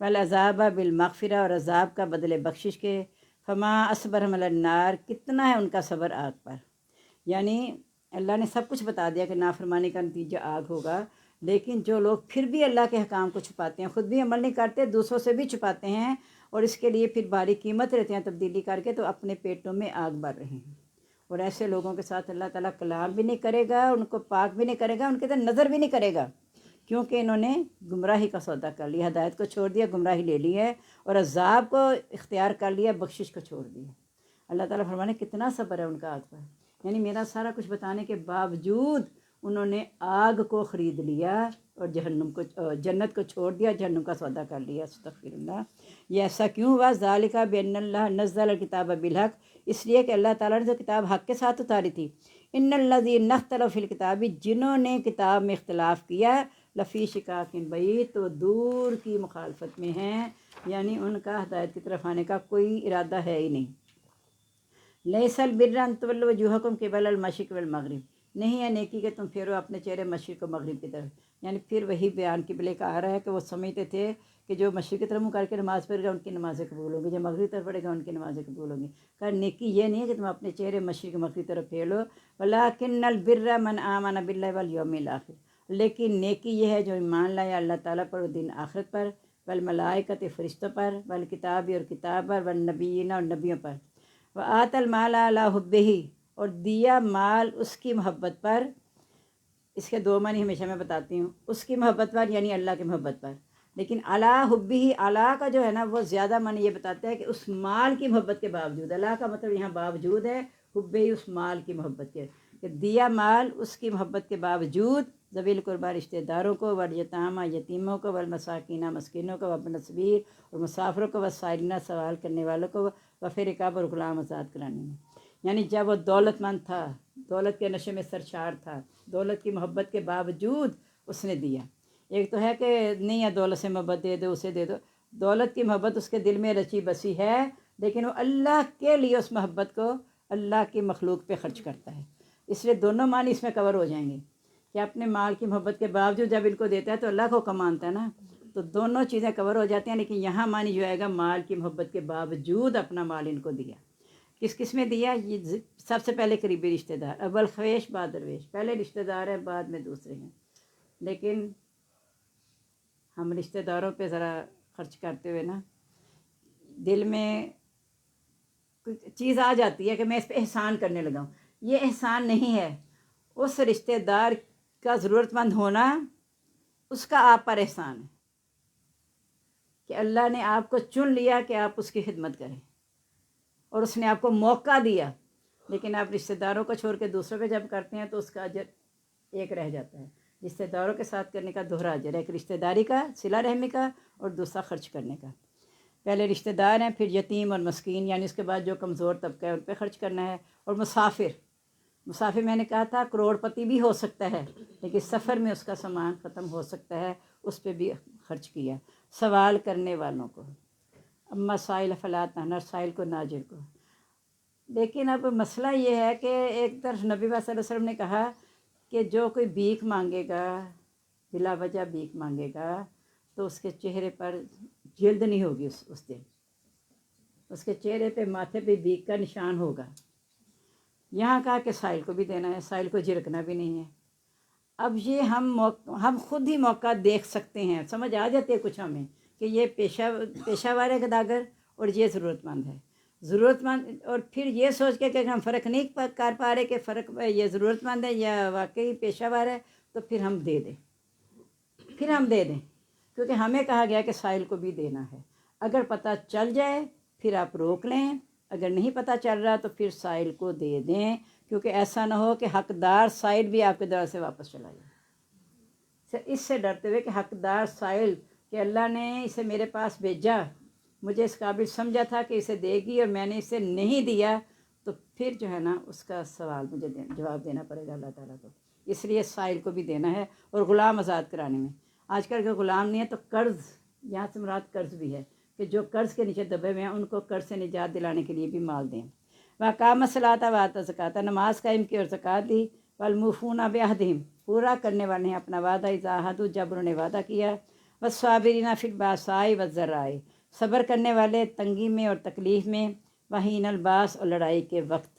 والعذاب بالمغفرہ، اور عذاب کا بدلے بخشش کے. فما اصبرہم علی النار، کتنا ہے ان کا صبر آگ پر. یعنی اللہ نے سب کچھ بتا دیا کہ نافرمانی کا نتیجہ آگ ہوگا، لیکن جو لوگ پھر بھی اللہ کے حکام کو چھپاتے ہیں، خود بھی عمل نہیں کرتے، دوسروں سے بھی چھپاتے ہیں، اور اس کے لیے پھر بھاری قیمت لیتے ہیں تبدیلی کر کے، تو اپنے پیٹوں میں آگ بھر رہے ہیں. اور ایسے لوگوں کے ساتھ اللہ تعالیٰ کلام بھی نہیں کرے گا، ان کو پاک بھی نہیں کرے گا، ان کے طرف نظر بھی نہیں کرے گا، کیونکہ انہوں نے گمراہی کا سودا کر لیا، ہدایت کو چھوڑ دیا، گمراہی لے لی ہے، اور عذاب کو اختیار کر لیا، بخشش کو چھوڑ دیا. اللہ تعالیٰ فرمانے کتنا صبر ہے ان کا آگ پر. یعنی میرا سارا کچھ بتانے کے باوجود انہوں نے آگ کو خرید لیا اور جنت کو چھوڑ دیا، جہنم کا سودا کر لیا. استغفر اللہ. یہ ایسا کیوں ہوا؟ ذالک بان اللہ نزل الکتاب بالحق، اس لیے کہ اللہ تعالیٰ نے جو کتاب حق کے ساتھ اتاری تھی. ان الذین اختلفوا فی الکتاب، جنہوں نے کتاب میں اختلاف کیا، لفی شقاق بعید، تو دور کی مخالفت میں ہیں، یعنی ان کا ہدایت کی طرف آنے کا کوئی ارادہ ہے ہی نہیں. لیس البر ان تولوا وجوہکم قبل المشرق والمغرب، نہیں ہے نیکی کہ تم پھیرو اپنے چہرے مشرق و مغرب کی طرف. یعنی پھر وہی بیان قبلے کا آ رہا ہے کہ وہ سمجھتے تھے کہ جو مشرق کی طرف منہ کر کے نماز پڑھے گا ان کی نمازیں قبول ہوں گی، جو مغرب کی طرف پڑھے گا ان کی نمازیں قبول ہوں گی. کہ نیکی یہ نہیں ہے کہ تم اپنے چہرے مشرق مغرب کی طرف پھیر لو. ولکن البر من آمن باللہ والیوم الآخر، لیکن نیکی یہ ہے جو ایمان لائے اللہ تعالیٰ پر اور دن آخرت پر، والملائکۃ، فرشتوں پر، والکتاب، اور کتاب پر، والنبیین، اور نبیوں پر. وآت المال علی حبہ، اور دیا مال اس کی محبت پر. اس کے 2 معنی ہمیشہ میں بتاتی ہوں. اس کی محبت پر یعنی اللہ کی محبت پر. لیکن علا حبی ہی، علا کا جو ہے نا وہ زیادہ معنی یہ بتاتا ہے کہ اس مال کی محبت کے باوجود، علا کا مطلب یہاں باوجود ہے، حب ہی اس مال کی محبت کے، کہ دیا مال اس کی محبت کے باوجود، ذوی القربیٰ رشتہ داروں کو، والیتامہ یتیموں کو، والمساکین مسکینوں کو، وابن السبیل اور مسافروں کو، والسائلین سوال کرنے والوں کو، وفی رقاب اور غلام آزاد کرانے میں. یعنی جب وہ دولت مند تھا، دولت کے نشے میں سرشار تھا، دولت کی محبت کے باوجود اس نے دیا. ایک تو ہے کہ نہیں ہے دولت سے محبت دے دو، اسے دے دو، دولت کی محبت اس کے دل میں رچی بسی ہے، لیکن وہ اللہ کے لیے اس محبت کو اللہ کی مخلوق پہ خرچ کرتا ہے. اس لیے دونوں معنی اس میں کور ہو جائیں گے کہ اپنے مال کی محبت کے باوجود جب ان کو دیتا ہے تو اللہ کو کمانتا ہے نا، تو دونوں چیزیں کور ہو جاتی ہیں. لیکن یہاں معنی جو آئے گا مال کی محبت کے باوجود اپنا مال ان کو دیا. کس کس میں دیا؟ یہ سب سے پہلے قریبی رشتہ دار، اول خویش بعد درویش، پہلے رشتہ دار ہیں بعد میں دوسرے ہیں. لیکن ہم رشتہ داروں پہ ذرا خرچ کرتے ہوئے نا دل میں کوئی چیز آ جاتی ہے کہ میں اس پہ احسان کرنے لگا ہوں. یہ احسان نہیں ہے، اس رشتہ دار کا ضرورت مند ہونا اس کا آپ پر احسان ہے کہ اللہ نے آپ کو چن لیا کہ آپ اس کی خدمت کریں، اور اس نے آپ کو موقع دیا. لیکن آپ رشتہ داروں کو چھوڑ کے دوسروں پہ جب کرتے ہیں تو اس کا اجر ایک رہ جاتا ہے. رشتہ داروں کے ساتھ کرنے کا دوہرا اجر ہے، ایک رشتہ داری کا، صلہ رحمی کا، اور دوسرا خرچ کرنے کا. پہلے رشتہ دار ہیں، پھر یتیم اور مسکین، یعنی اس کے بعد جو کمزور طبقہ ہے ان پہ خرچ کرنا ہے. اور مسافر میں نے کہا تھا کروڑ پتی بھی ہو سکتا ہے لیکن سفر میں اس کا سامان ختم ہو سکتا ہے، اس پہ بھی خرچ کیا. سوال کرنے والوں کو، اما سائل فلا تنہر، سائل کو ناجر کو. لیکن اب مسئلہ یہ ہے کہ ایک طرف نبی صلی اللہ علیہ وسلم نے کہا کہ جو کوئی بھیک مانگے گا، بلا وجہ بھیک مانگے گا تو اس کے چہرے پر جلد نہیں ہوگی، اس دن اس کے چہرے پہ، ماتھے پہ بھیک کا نشان ہوگا. یہاں کہا کہ سائل کو بھی دینا ہے، سائل کو جھڑکنا بھی نہیں ہے. اب یہ ہم خود ہی موقع دیکھ سکتے ہیں، سمجھ آ جاتے کچھ ہمیں کہ یہ پیشہ وار ہے گداگر اور یہ ضرورت مند ہے. ضرورت مند، اور پھر یہ سوچ کے کہ ہم فرق نہیں کر پا رہے کہ فرق یہ ضرورت مند ہے یا واقعی پیشہ وار ہے، تو پھر ہم دے دیں کیونکہ ہمیں کہا گیا کہ سائل کو بھی دینا ہے. اگر پتہ چل جائے پھر آپ روک لیں، اگر نہیں پتہ چل رہا تو پھر سائل کو دے دیں، کیونکہ ایسا نہ ہو کہ حقدار سائل بھی آپ کے در سے واپس چلا جائے. اس سے ڈرتے ہوئے کہ حقدار سائل کہ اللہ نے اسے میرے پاس بھیجا، مجھے اس قابل سمجھا تھا کہ اسے دے گی اور میں نے اسے نہیں دیا، تو پھر جو ہے نا اس کا سوال مجھے جواب دینا پڑے گا اللہ تعالیٰ کو. اس لیے سائل کو بھی دینا ہے. اور غلام آزاد کرانے میں، آج کل کے غلام نہیں ہے تو قرض، یہاں سے مراد قرض بھی ہے کہ جو قرض کے نیچے دبے ہوئے ہیں ان کو قرض سے نجات دلانے کے لیے بھی مال دیں. وَأَقَامَ الصَّلَاةَ وَآتَى الزَّكَاةَ، نماز قائم کی اور زکوٰۃ دی. وَالْمُوفُونَ بِعَهْدِهِمْ، پورا کرنے والے ہیں اپنا وعدہ، اذا عاہدوا، جب انہوں نے وعدہ کیا. وَالصَّابِرِينَ فِي الْبَأْسَاءِ وَالضَّرَّاءِ، صبر کرنے والے تنگی میں اور تکلیف میں. وَحِینَ الْبَأْسِ، اور لڑائی کے وقت.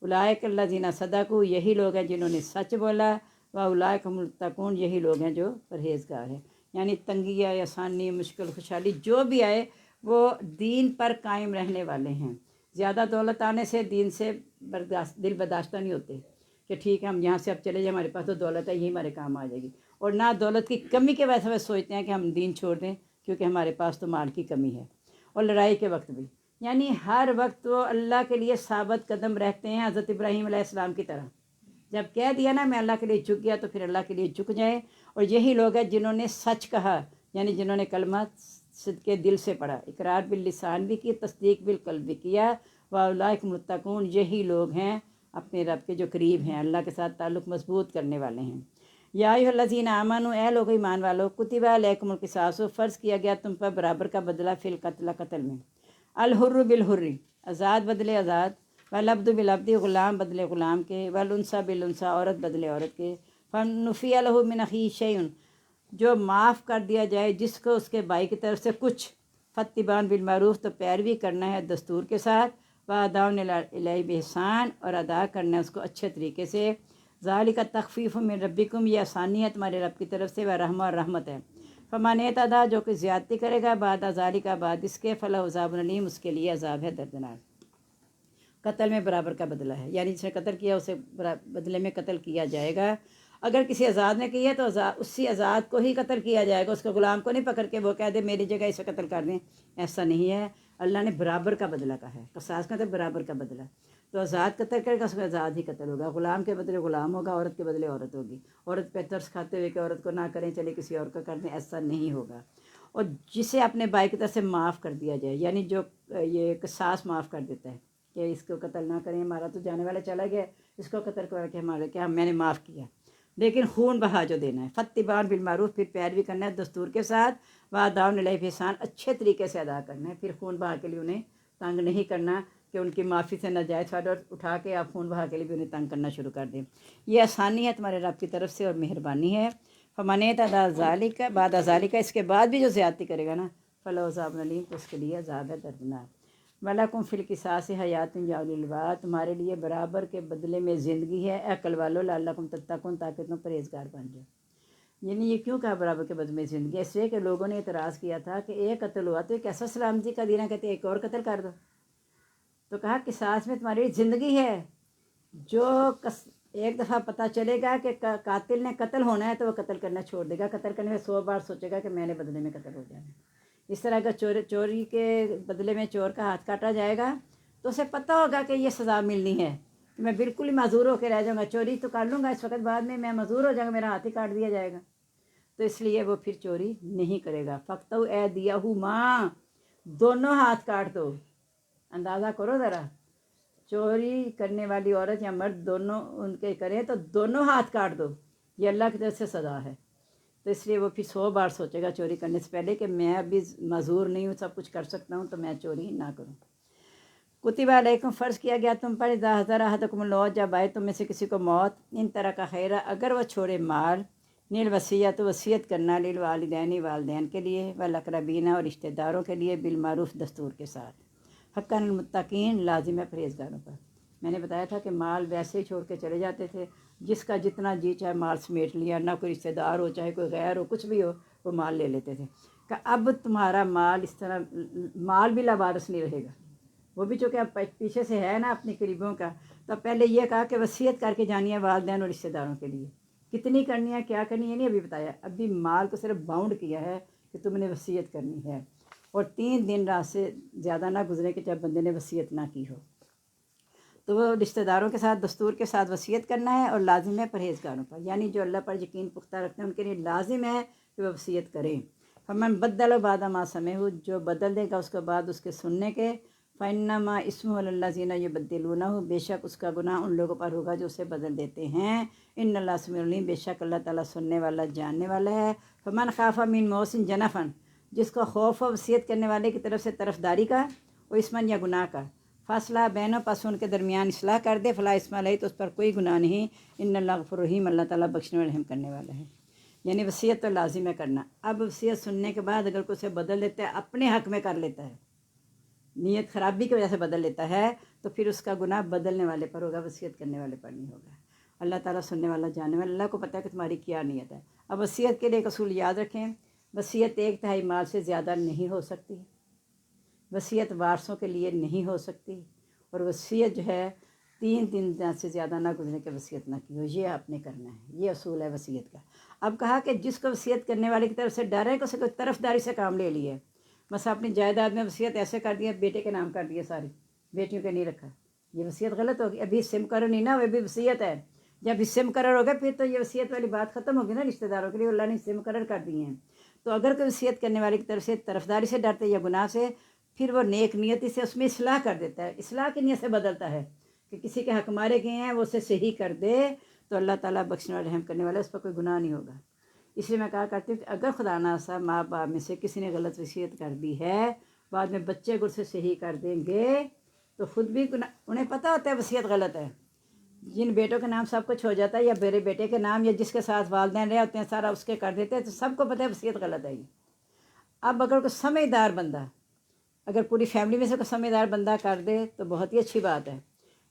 اولئک الذین صدقوا، یہی لوگ ہیں جنہوں نے سچ بولا. واولئک هم المتقون، یہی لوگ ہیں جو پرہیزگار ہیں. یعنی تنگی آئے، آسانی، مشکل، خوشحالی جو بھی آئے وہ دین پر قائم رہنے والے ہیں. زیادہ دولت آنے سے دین سے دل برداشتہ نہیں ہوتے کہ ٹھیک ہے ہم یہاں سے اب چلے جائیں، ہمارے پاس تو دولت ہے، یہی ہمارے کام آ جائے گی. اور نہ دولت کی کمی کے وجہ سے سوچتے ہیں کہ ہم دین چھوڑ دیں کیونکہ ہمارے پاس تو مال کی کمی ہے. اور لڑائی کے وقت بھی، یعنی ہر وقت وہ اللہ کے لیے ثابت قدم رہتے ہیں، حضرت ابراہیم علیہ السلام کی طرح. جب کہہ دیا نا میں اللہ کے لیے جھک گیا تو پھر اللہ کے لیے جھک جائیں. اور یہی لوگ ہیں جنہوں نے سچ کہا، یعنی جنہوں نے کلمہ صدق دل سے پڑھا، اقرار باللسان بھی کی، تصدیق بالقلب بھی کیا. واولئک المتقون، یہی لوگ ہیں اپنے رب کے جو قریب ہیں، اللہ کے ساتھ تعلق مضبوط کرنے والے ہیں. یا ایھا الذین آمنوا، اے لوگ ایمان والو، کتب علیکم القصاص، فرض کیا گیا تم پر برابر کا بدلہ، فی القتل، قتل میں. الحر بالحر، آزاد بدلے آزاد. والعبد بالعبد، غلام بدلے غلام کے. والانثی بالانثی، عورت بدلے عورت کے. فنفی لہ من اخیہ شیء، جو معاف کر دیا جائے جس کو اس کے بھائی کی طرف سے کچھ. فاتباع بالمعروف، تو پیروی کرنا ہے دستور کے ساتھ. واداء الیہ بإحسان، اور ادا کرنا ہے اس کو اچھے طریقے سے. ذالک تخفیف من ربکم، یہ آسانی ہے تمہارے رب کی طرف سے. ورحمہ، اور رحمت ہے. فمن اعتدی، جو کہ زیادتی کرے گا، بعد ذالک، بعد اس کے، فلہ عذاب علیم، اس کے لیے عذاب ہے دردناک. قتل میں برابر کا بدلہ ہے، یعنی جس نے قتل کیا اسے بدلے میں قتل کیا جائے گا. اگر کسی آزاد نے کی ہے تو اسی آزاد کو ہی قتل کیا جائے گا، اس کو غلام کو نہیں پکڑ کے وہ کہہ دے میری جگہ اسے قتل کر دیں، ایسا نہیں ہے۔ اللہ نے برابر کا بدلہ کہا ہے، قصاص کا تو برابر کا بدلہ، تو آزاد قتل کرے گا اس کو آزاد ہی قتل ہوگا، غلام کے بدلے غلام ہوگا، عورت کے بدلے عورت ہوگی۔ عورت پہ ترس کھاتے ہوئے کہ عورت کو نہ کریں چلے کسی اور کو کر دیں، ایسا نہیں ہوگا۔ اور جسے اپنے بھائی کی طرف سے معاف کر دیا جائے، یعنی جو یہ قصاص معاف کر دیتا ہے کہ اس کو قتل نہ کریں، ہمارا تو جانے والا چلا گیا، اس کو قتل کر کے ہمارے کیا میں نے معاف کیا، لیکن خون بہا جو دینا ہے، فتبان بالمعروف، پھر پیروی کرنا ہے دستور کے ساتھ، واداؤن علیہ احسان، اچھے طریقے سے ادا کرنا ہے، پھر خون بہا کے لیے انہیں تنگ نہیں کرنا کہ ان کی معافی سے ناجائز فائدہ اٹھا کے آپ خون بہا کے لیے بھی انہیں تنگ کرنا شروع کر دیں۔ یہ آسانی ہے تمہارے رب کی طرف سے اور مہربانی ہے۔ فمن اعتدی ذالک بعد ذالک، اس کے بعد بھی جو زیادتی کرے گا نا، فلہ عذاب علیم، تو اس کے لیے عذاب ہے دردناک۔ وَلَکُمْ فِی الْقِصَاصِ حَیَاتٌ یا اولی الْالباب، تمہارے لیے برابر کے بدلے میں زندگی ہے اے عقل والو، لعلکم تتقون، تاکہ تم پرہیزگار بن جاؤ۔ یعنی یہ کیوں کہا برابر کے بدلے میں زندگی؟ اس لیے کہ لوگوں نے اعتراض کیا تھا کہ ایک قتل ہوا تو ایک ایسا سلامتی کا دین ہے، کہتے ایک اور قتل کر دو، تو کہا قصاص میں تمہاری زندگی ہے۔ جو ایک دفعہ پتہ چلے گا کہ قاتل نے قتل ہونا ہے تو وہ قتل کرنا چھوڑ دے گا، قتل کرنے میں 100 بار سوچے گا کہ میں نے بدلے میں قتل ہو جانا ہے۔ اس طرح اگر چوری کے بدلے میں چور کا ہاتھ کاٹا جائے گا تو اسے پتہ ہوگا کہ یہ سزا ملنی ہے، کہ میں بالکل ہی معذور ہو کے رہ جاؤں گا، چوری تو کر لوں گا اس وقت، بعد میں معذور ہو جاؤں گا، میرا ہاتھ ہی کاٹ دیا جائے گا، تو اس لیے وہ پھر چوری نہیں کرے گا۔ فَقْطَعُوا أَيْدِيَهُمَا، دونوں ہاتھ کاٹ دو۔ اندازہ کرو ذرا، چوری کرنے والی عورت یا مرد دونوں ان کے کریں تو دونوں ہاتھ کاٹ دو، یہ اللہ کی طرف سے سزا ہے۔ تو اس لیے وہ پھر 100 بار سوچے گا چوری کرنے سے پہلے کہ میں ابھی معذور نہیں ہوں، سب کچھ کر سکتا ہوں، تو میں چوری نہ کروں۔ کتب علیکم، فرض کیا گیا تم پر، اذا حضر احدکم الموت، جب آئے تم میں سے کسی کو موت، ان ترک خیرا، اگر وہ چھوڑے مال، نیل وصیت، وصیت کرنا، للوالدین، والدین کے لیے، والاقربین، اور رشتہ داروں کے لیے، بالمعروف، دستور کے ساتھ، حقاً المتقین، لازم ہے پرہیزگاروں پر۔ میں نے بتایا تھا کہ مال ویسے ہی چھوڑ کے چلے جاتے تھے، جس کا جتنا جی چاہے مال سمیٹ لیا، نہ کوئی رشتہ دار ہو چاہے کوئی غیر ہو، کچھ بھی ہو وہ مال لے لیتے تھے، کہ اب تمہارا مال اس طرح مال بھی لاوارث نہیں رہے گا، وہ بھی چونکہ اب پیچھے سے ہے نا اپنے قریبوں کا، تو پہلے یہ کہا کہ وصیت کر کے جانی ہے والدین اور رشتہ داروں کے لیے، کتنی کرنی ہے کیا کرنی ہے نہیں ابھی بتایا، ابھی مال کو صرف باؤنڈ کیا ہے کہ تم نے وصیت کرنی ہے، اور 3 دن رات سے زیادہ نہ گزرے کہ جب بندے نے وصیت نہ کی ہو، تو وہ رشتہ داروں کے ساتھ دستور کے ساتھ وصیت کرنا ہے، اور لازم ہے پرہیزگاروں پر، یعنی جو اللہ پر یقین پختہ رکھتے ہیں ان کے لیے لازم ہے کہ وہ وصیت کریں۔ فمن بدل بعد ما سمعہ، جو بدل دے گا اس کے بعد اس کے سننے کے، فإنما اسمہ علی الذین یبدلونہ، بے شک اس کا گناہ ان لوگوں پر ہوگا جو اسے بدل دیتے ہیں، ان اللہ سمیع علیم، بے شک اللہ تعالیٰ سننے والا جاننے والا ہے۔ فمن خاف من موص جنفا، جس کو خوف و وصیت کرنے والے کی طرف سے طرفداری کا، وہ اسمن یا گناہ کا، فاصلہ بینوں، پس ان کے درمیان اصلاح کر دے، فلا اسم علیہ، تو اس پر کوئی گناہ نہیں، ان اللہ غفور رحیم، اللہ تعالیٰ بخشنے اور رحم کرنے والا ہے۔ یعنی وصیت تو لازم ہے کرنا۔ اب وصیت سننے کے بعد اگر کوئی اسے بدل دیتا ہے، اپنے حق میں کر لیتا ہے، نیت خرابی کی وجہ سے بدل لیتا ہے، تو پھر اس کا گناہ بدلنے والے پر ہوگا، وصیت کرنے والے پر نہیں ہوگا۔ اللہ تعالیٰ سننے والا جاننے والا، اللہ کو پتہ ہے کہ تمہاری کیا نیت ہے۔ اب وصیت کے لیے ایک اصول یاد رکھیں، وصیت 1/3 مال سے زیادہ نہیں ہو سکتی، وصیت وارثوں کے لیے نہیں ہو سکتی، اور وصیت جو ہے 3 دن سے زیادہ نہ گزرنے کے وصیت نہ کی ہو، یہ آپ نے کرنا ہے، یہ اصول ہے وصیت کا۔ اب کہا کہ جس کو وصیت کرنے والے کی طرف سے ڈر ہے کہ اسے کوئی طرفداری سے کام لے لیا ہے، بس اپنی جائیداد میں وصیت ایسے کر دیا، بیٹے کے نام کر دیے ساری، بیٹیوں کے نہیں رکھا، یہ وصیت غلط ہوگی، ابھی حصے مقرر نہیں نا، وہ بھی وصیت ہے، جب حصے مقرر ہو گئے پھر تو یہ وصیت والی بات ختم ہوگی نا، رشتہ داروں کے لیے اللہ نے حصے مقرر کر دیے ہیں۔ تو اگر کوئی وصیت کرنے والے کی طرف سے طرفداری سے ڈرتے یا گناہ سے، پھر وہ نیک نیتی سے اس میں اصلاح کر دیتا ہے، اصلاح کی نیت سے بدلتا ہے کہ کسی کے حق مارے گئے ہیں وہ اسے صحیح کر دے، تو اللہ تعالیٰ بخشنے اور رحم کرنے والا، اس پر کوئی گناہ نہیں ہوگا۔ اس لیے میں کہا کرتی ہوں کہ اگر خدا ناخواستہ ماں باپ میں سے کسی نے غلط وصیت کر دی ہے، بعد میں بچے اگر اسے صحیح کر دیں گے تو خود بھی انہیں پتہ ہوتا ہے وصیت غلط ہے، جن بیٹوں کے نام سب کچھ ہو جاتا ہے، یا میرے بیٹے کے نام، یا جس کے ساتھ والدین رہے ہوتے ہیں سارا اس کے کر دیتے ہیں، تو سب کو پتہ ہے وصیت غلط ہے۔ اب اگر کوئی سمجھدار بندہ، اگر پوری فیملی میں سے کوئی سمجھدار بندہ کر دے تو بہت ہی اچھی بات ہے،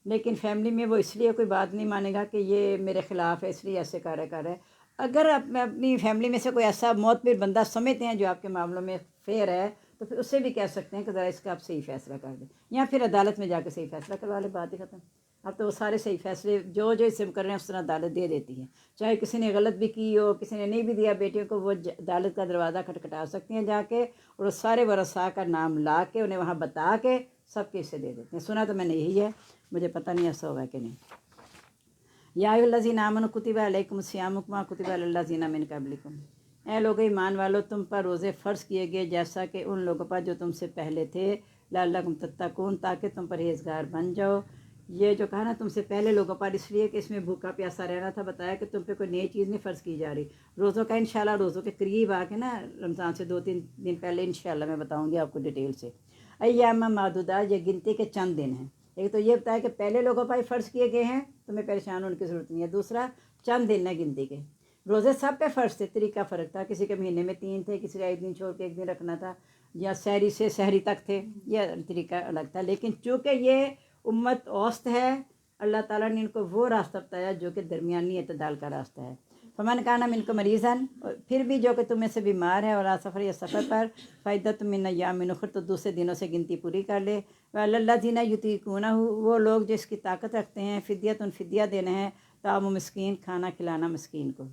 لیکن فیملی میں وہ اس لیے کوئی بات نہیں مانے گا کہ یہ میرے خلاف ہے اس لیے ایسے کر رہا ہے۔ اگر اپنی فیملی میں سے کوئی ایسا معتبر بندہ سمجھتے ہیں جو آپ کے معاملوں میں فیئر ہے، تو پھر اس سے بھی کہہ سکتے ہیں کہ ذرا اس کا آپ صحیح فیصلہ کر دیں، یا پھر عدالت میں جا کے صحیح فیصلہ کروا لیں، بات ہی ختم۔ اب تو وہ سارے صحیح فیصلے جو اس سے کر رہے ہیں اس طرح عدالت دے دیتی ہے، چاہے کسی نے غلط بھی کی ہو، کسی نے نہیں بھی دیا بیٹیوں کو، وہ عدالت کا دروازہ کھٹکھٹا سکتی ہیں جا کے، اور وہ سارے ورثاء کا نام لا کے انہیں وہاں بتا کے سب کے حصے دے دیتے ہیں۔ سنا تو میں نے یہی ہے، مجھے پتہ نہیں ایسا ہوگا کہ نہیں۔ یا ایھا الذین آمنوا کتب علیکم الصیام کما کتب علی الذین من قبلکم، اے لوگ ایمان والو تم پر روزے فرض کیے گئے جیسا کہ ان لوگوں پر جو تم سے پہلے تھے، لعلکم تتقون، تاکہ تم پرہیزگار بن جاؤ۔ یہ جو کہا نا تم سے پہلے لوگوں پر، اس لیے کہ اس میں بھوکا پیاسا رہنا تھا، بتایا کہ تم پہ کوئی نئی چیز نہیں فرض کی جا رہی۔ روزوں کا انشاءاللہ روزوں کے قریب آ کے نا، رمضان سے 2-3 دن پہلے انشاءاللہ میں بتاؤں گی آپ کو ڈیٹیل سے۔ ایام معدودات، یہ گنتی کے چند دن ہیں۔ ایک تو یہ بتایا کہ پہلے لوگوں پر فرض کیے گئے ہیں، تمہیں پریشان ہونے کی ضرورت نہیں ہے۔ دوسرا چند دن ہے گنتی کے، روزے سب پہ فرض تھے، طریقہ فرق تھا، کسی کے مہینے میں 3 تھے، کسی کا 1 دن چھوڑ کے 1 دن رکھنا تھا، یا سحری سے سحری تک تھے، یہ طریقہ الگ تھا۔ لیکن چونکہ یہ امت اوسط ہے، اللہ تعالیٰ نے ان کو وہ راستہ بتایا جو کہ درمیانی اعتدال کا راستہ ہے۔ فمن کان منکم مریضا، پھر بھی جو کہ تم میں سے بیمار ہے اور سفر یا سفر پر، فعدۃ من ایام اخر، تو دوسرے دنوں سے گنتی پوری کر لے۔ وعلی الذین یطیقونہ، وہ لوگ جو اس کی طاقت رکھتے ہیں، فدیۃ، فدیہ دینا ہے، طعام مسکین، کھانا کھلانا مسکین کو۔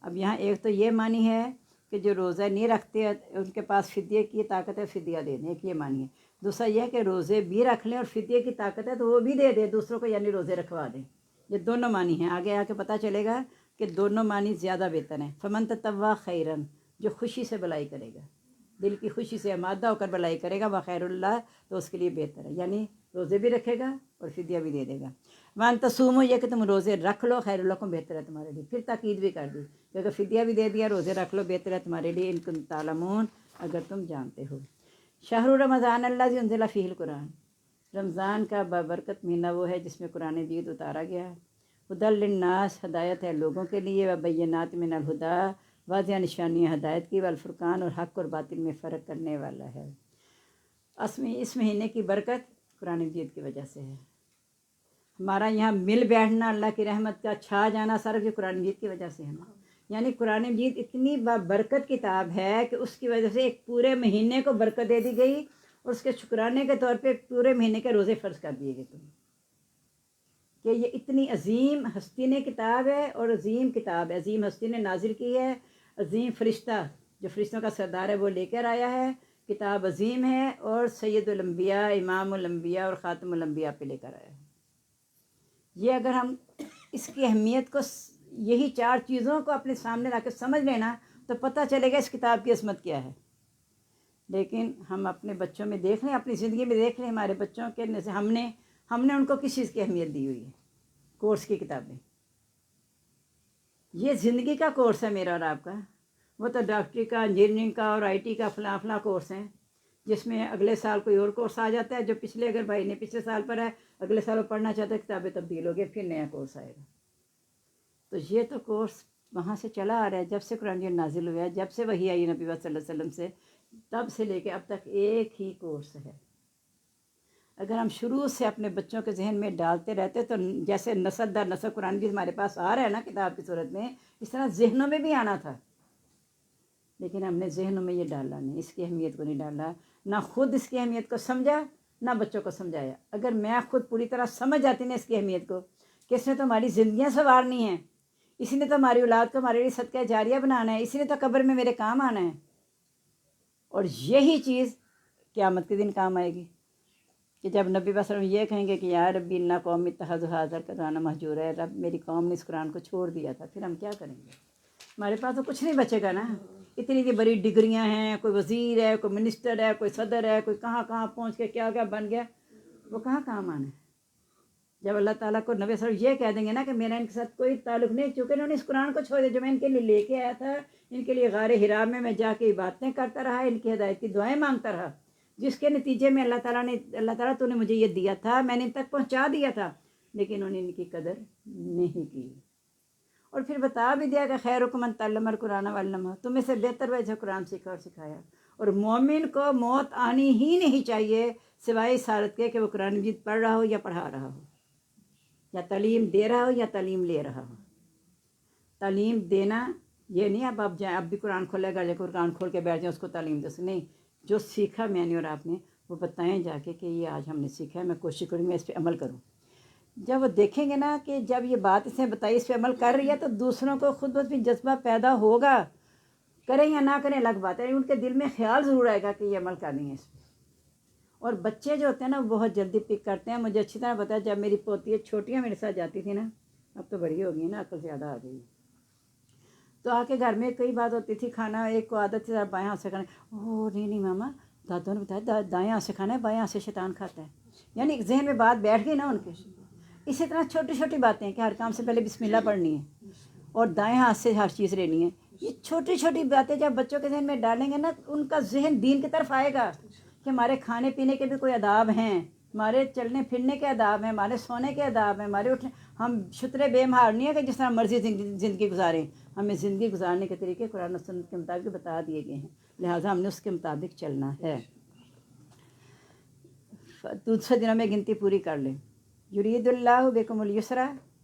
اب یہاں ایک تو یہ معنی ہے کہ جو روزہ نہیں رکھتے ان کے پاس فدیے کی طاقت ہے، فدیہ دے دیں، ایک یہ معنی ہے۔ دوسرا یہ ہے کہ روزے بھی رکھ لیں اور فدیے کی طاقت ہے تو وہ بھی دے دیں دوسروں کو، یعنی روزے رکھوا دیں۔ یہ دونوں معنی ہیں، آگے آ کے پتہ چلے گا کہ دونوں معنی زیادہ بہتر ہیں۔ فمن تطوع خیرن، جو خوشی سے بھلائی کرے گا، دل کی خوشی سے آمادہ ہو کر بھلائی کرے گا، وخیر اللہ، تو اس کے لیے بہتر ہے، یعنی روزے بھی رکھے گا اور فدیہ بھی دے دے گا۔ وان تصوموا، یہ کہ تم روزے رکھ لو، خیر لکم، بہتر ہے تمہارے لیے۔ پھر تاکید بھی کر دی کہ اگر فدیہ بھی دے دیا، روزے رکھ لو، بہتر ہے تمہارے لیے، ان کنتم تعلمون، اگر تم جانتے ہو۔ شہر رمضان الذی انزل فیہ القرآن، رمضان کا بابرکت مہینہ وہ ہے جس میں قرآن مجید اتارا گیا ہے۔ ھدی للناس، ہدایت ہے لوگوں کے لیے، وبینات من الہدیٰ، واضح نشانیاں ہدایت کی، والفرقان، اور حق اور باطل میں فرق کرنے والا ہے۔ اس مہینے کی برکت قرآن مجید کی وجہ سے ہے۔ ہمارا یہاں مل بیٹھنا، اللہ کی رحمت کا چھا جانا، صرف یہ قرآن مجید کی وجہ سے ہے نا۔ یعنی قرآن مجید اتنی برکت کتاب ہے کہ اس کی وجہ سے ایک پورے مہینے کو برکت دے دی گئی، اور اس کے شکرانے کے طور پہ پورے مہینے کے روزے فرض کر دیے گئے تم، کہ یہ اتنی عظیم ہستی نے کتاب ہے، اور عظیم کتاب ہے، عظیم ہستی نے نازل کی ہے، عظیم فرشتہ جو فرشتوں کا سردار ہے وہ لے کر آیا ہے، کتاب عظیم ہے، اور سید الانبیاء، امام الانبیاء اور خاتم الانبیاء پہ لے کر آیا ہے۔ یہ اگر ہم اس کی اہمیت کو، یہی 4 چیزوں کو اپنے سامنے لا کے سمجھ لینا، تو پتہ چلے گا اس کتاب کی عظمت کیا ہے۔ لیکن ہم اپنے بچوں میں دیکھ لیں، اپنی زندگی میں دیکھ لیں، ہمارے بچوں کے ہم نے ان کو کس چیز کی اہمیت دی ہوئی ہے؟ کورس کی کتابیں۔ یہ زندگی کا کورس ہے میرا اور آپ کا، وہ تو ڈاکٹری کا، انجینئرنگ کا اور IT کا فلاں کورس ہیں، جس میں اگلے سال کوئی اور کورس آ جاتا ہے، جو پچھلے اگر بھائی نے پچھلے سال پر ہے، اگلے سال وہ پڑھنا چاہتا ہے، کتابیں تبدیل ہو گئی، پھر نیا کورس آئے گا۔ تو یہ تو کورس وہاں سے چلا آ رہا ہے، جب سے قرآن مجید نازل ہوا ہے، جب سے وحی آئی نبی صلی اللہ علیہ وسلم سے، تب سے لے کے اب تک ایک ہی کورس ہے۔ اگر ہم شروع سے اپنے بچوں کے ذہن میں ڈالتے رہتے تو جیسے نسل در نسل قرآن مجید ہمارے پاس آ رہا ہے نا کتاب کی صورت میں، اس طرح ذہنوں میں بھی آنا تھا، لیکن ہم نے ذہنوں میں یہ ڈالا نہیں، اس کی اہمیت کو نہیں ڈالا، نہ خود اس کی اہمیت کو سمجھا، نہ بچوں کو سمجھایا۔ اگر میں خود پوری طرح سمجھ جاتی نا اس کی اہمیت کو، کہ اس نے تو ہماری زندگیاں سنوارنی ہیں، اسی نے تو ہماری اولاد کو ہمارے لیے صدقہ جاریہ بنانا ہے، اسی نے تو قبر میں میرے کام آنا ہے، اور یہی چیز قیامت کے دن کام آئے گی، کہ جب نبی صلی اللہ علیہ وسلم یہ کہیں گے کہ یا ربی انا قومی اتخذوا ھذا القرآن مہجورا، ہے رب میری قوم نے اس قرآن کو چھوڑ دیا تھا، پھر ہم کیا کریں گے؟ ہمارے پاس تو کچھ نہیں بچے گا نا، اتنی بڑی ڈگریاں ہیں، کوئی وزیر ہے، کوئی منسٹر ہے، کوئی صدر ہے، کوئی کہاں پہنچ کے کیا بن گیا، وہ کہاں کام آنا ہے؟ جب اللہ تعالیٰ کو نبی صلی اللہ علیہ وسلم یہ کہہ دیں گے نا کہ میرا ان کے ساتھ کوئی تعلق نہیں، چونکہ انہوں نے اس قرآن کو چھوڑ دیا جو میں ان کے لیے لے کے آیا تھا، ان کے لیے غار حرا میں جا کے باتیں کرتا رہا، ان کی ہدایت کی دعائیں مانگتا رہا، جس کے نتیجے میں اللہ تعالیٰ تو نے مجھے یہ دیا تھا، میں نے ان تک پہنچا دیا تھا، لیکن انہوں نے ان کی قدر نہیں کی، اور پھر بتا بھی دیا کہ خیرکم من تعلم القرآن وعلمہ، تم میں سے بہتر وہ جو قرآن سیکھا اور سکھایا۔ اور مومن کو موت آنی ہی نہیں چاہیے سوائے اس حالت کے کہ وہ قرآن مجید پڑھ رہا ہو یا پڑھا رہا ہو، یا تعلیم دے رہا ہو یا تعلیم لے رہا ہو۔ تعلیم دینا یہ نہیں اب جائیں اب بھی قرآن کھولے گا، قرآن کھول کے بیٹھ جائیں اس کو تعلیم دے سکتے، نہیں، جو سیکھا میں نے اور آپ نے وہ بتائیں جا کے کہ یہ آج ہم نے سیکھا ہے، میں کوشش کروں میں اس پہ عمل کروں۔ جب وہ دیکھیں گے نا کہ جب یہ بات اس نے بتائی اس پہ عمل کر رہی ہے تو دوسروں کو خود بخود بھی جذبہ پیدا ہوگا، کریں یا نہ کریں الگ بات ہے، ان کے دل میں خیال ضرور آئے گا کہ یہ عمل کرنی ہے اس پہ۔ اور بچے جو ہوتے ہیں نا وہ بہت جلدی پک کرتے ہیں، مجھے اچھی طرح پتا ہے جب میری پوتی چھوٹیاں میرے ساتھ جاتی تھی نا، اب تو بڑی ہو گئی نا، عقل زیادہ آ گئی، تو آ کے گھر میں کئی بات ہوتی تھی، کھانا ایک کو عادت تھی بائیں ہاتھ سے کھانا، اوہ نہیں ماما دادوں نے بتایا دائیں ہاتھ سے کھانا ہے، بائیں ہاتھ سے شیطان کھاتا ہے، یعنی ذہن میں بات بیٹھ گئی نا ان کے۔ اسی طرح چھوٹی چھوٹی باتیں ہیں کہ ہر کام سے پہلے بسم اللہ پڑھنی ہے اور دائیں ہاتھ سے ہر چیز لینی ہے، یہ چھوٹی چھوٹی باتیں جب بچوں کے ذہن میں ڈالیں گے نا ان کا ذہن دین کی طرف آئے گا کہ ہمارے کھانے پینے کے بھی کوئی آداب ہیں، ہمارے چلنے پھرنے کے آداب ہیں، ہمارے سونے کے آداب ہیں، ہمارے اٹھنے، ہم شترے بے مہار نہیں ہے کہ جس طرح مرضی زندگی گزاریں، ہمیں زندگی گزارنے کے طریقے قرآن و سنت کے مطابق بتا دیے گئے ہیں، لہٰذا ہم نے اس کے مطابق چلنا ہے۔ دوسرے دنوں میں گنتی پوری کر لیں۔ یرید اللہ بکم الیسر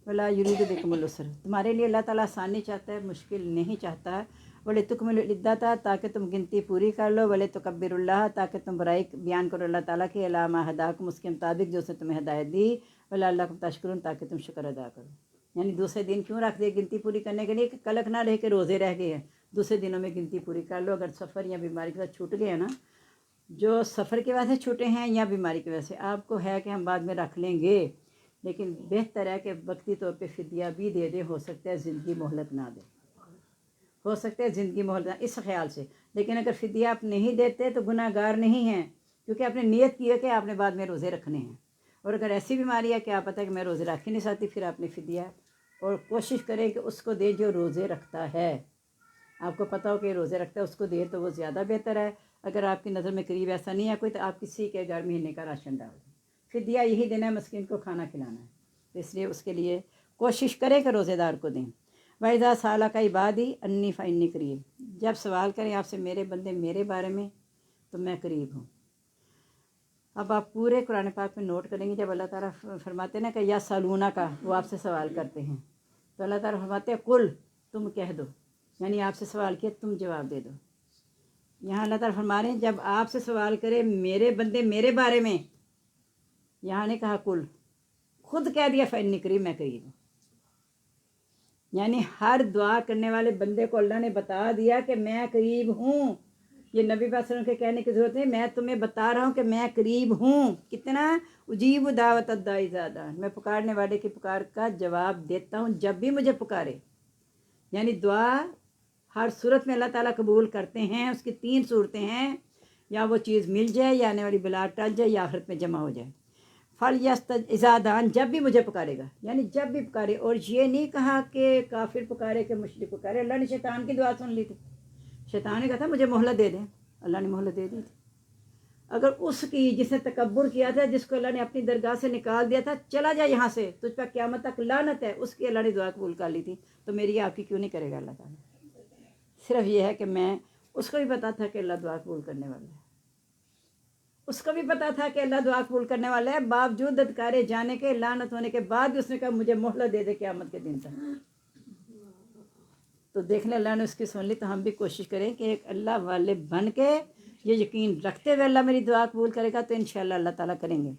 ولا یرید بکم العسر، تمہارے لیے اللہ تعالیٰ آسانی چاہتا ہے، مشکل نہیں چاہتا۔ وَلِتُكْمِلُوا الْعِدَّةَ تاکہ تم گنتی پوری کر لو، وَلِتُكَبِّرُوا اللَّهَ تاکہ تم برائی بیان کرو اللہ تعالیٰ کے، عَلَىٰ مَا هَدَاكُمْ اس کے مطابق جو اس نے تمہیں ہدایت دی، وَلَعَلَّكُمْ تَشْكُرُونَ تاکہ تم شکر ادا کرو۔ یعنی دوسرے دن کیوں رکھ دے گنتی پوری کرنے کے لیے کہ کلک نہ رہ کے روزے رہ گئے ہیں، دوسرے دنوں میں گنتی پوری کر لو۔ اگر سفر یا بیماری کے ساتھ چھوٹ گئے ہیں نا، جو سفر کی وجہ سے چھوٹے ہیں یا بیماری کی وجہ سے، آپ کو ہے کہ ہم بعد میں رکھ لیں گے، لیکن بہتر ہے کہ وقتی طور پہ فدیہ بھی دے دیں، ہو سکتا ہے زندگی مہلت نہ دے، ہو سکتا ہے زندگی مہلت اس خیال سے، لیکن اگر فدیہ آپ نہیں دیتے تو گناہ گار نہیں ہیں، کیونکہ آپ نے نیت کی ہے کہ آپ نے بعد میں روزے رکھنے ہیں۔ اور اگر ایسی بیماری ہے کہ آپ پتہ ہے کہ میں روزے رکھ ہی نہیں سکتی، پھر آپ نے فدیہ، اور کوشش کریں کہ اس کو دے جو روزے رکھتا ہے، آپ کو پتہ ہو کہ روزے رکھتا ہے اس کو دے تو وہ زیادہ بہتر ہے۔ اگر آپ کی نظر میں قریب ایسا نہیں ہے کوئی تو آپ کسی کے گھر مہینے کا راشن ڈال دیں، فدیہ یہی دینا ہے، مسکین کو کھانا کھلانا ہے، تو اس لیے اس کے لیے کوشش کریں کہ روزے دار کو دیں۔ وَإِذَا سَأَلَكَ عِبَادِي عَنِّي فَإِنِّي قَرِيبٌ، جب سوال کریں آپ سے میرے بندے میرے بارے میں تو میں قریب ہوں۔ اب آپ پورے قرآن پاک میں نوٹ کریں گے جب اللہ تعالیٰ فرماتے ہیں نا کہ یا سالونہ کا، وہ آپ سے سوال کرتے ہیں، تو اللہ تعالیٰ فرماتے ہیں قل، تم کہہ دو، یعنی آپ سے سوال کیا تم جواب دے دو۔ یہاں اللہ تعالیٰ فرما رہے ہیں جب آپ سے سوال کرے میرے بندے میرے بارے میں، یہاں نے کہا قل، خود کہہ دیا فإنی قریب، میں قریب ہوں، یعنی ہر دعا کرنے والے بندے کو اللہ نے بتا دیا کہ میں قریب ہوں۔ یہ نبی صلی اللہ علیہ وسلم کے کہنے کی ضرورت نہیں، میں تمہیں بتا رہا ہوں کہ میں قریب ہوں۔ کتنا؟ اجیب دعوت الداعی اذا دعان، میں پکارنے والے کی پکار کا جواب دیتا ہوں جب بھی مجھے پکارے، یعنی دعا ہر صورت میں اللہ تعالیٰ قبول کرتے ہیں۔ اس کی 3 صورتیں ہیں، یا وہ چیز مل جائے، یا آنے والی بلا ٹل جائے، یا آخرت میں جمع ہو جائے۔ اذا دعان، جب بھی مجھے پکارے گا، یعنی جب بھی پکارے۔ اور یہ نہیں کہا کہ کافر پکارے کہ مشرک پکارے، اللہ نے شیطان کی دعا سن لی تھی، شیطان نے کہا تھا مجھے مہلت دے دیں، اللہ نے مہلت دے دی تھی۔ اگر اس کی جس نے تکبر کیا تھا، جس کو اللہ نے اپنی درگاہ سے نکال دیا تھا، چلا جا یہاں سے، تجھ پر قیامت تک لعنت ہے، اس کی اللہ نے دعا قبول کر لی تھی، تو میری آپ کی کیوں نہیں کرے گا اللہ تعالیٰ؟ صرف یہ ہے کہ میں اس کو بھی پتا تھا کہ اللہ دعا قبول کرنے والا ہے، اس کو بھی پتا تھا کہ اللہ دعا قبول کرنے والا ہے، باوجود دھتکارے جانے کے، لعنت ہونے کے بعد بھی اس نے کہا مجھے مہلت دے دے قیامت کے دن تک۔ تو دیکھنے اللہ نے اس کی سن لی، تو ہم بھی کوشش کریں کہ ایک اللہ والے بن کے یہ یقین رکھتے ہوئے اللہ میری دعا قبول کرے گا تو انشاءاللہ اللہ تعالیٰ کریں گے۔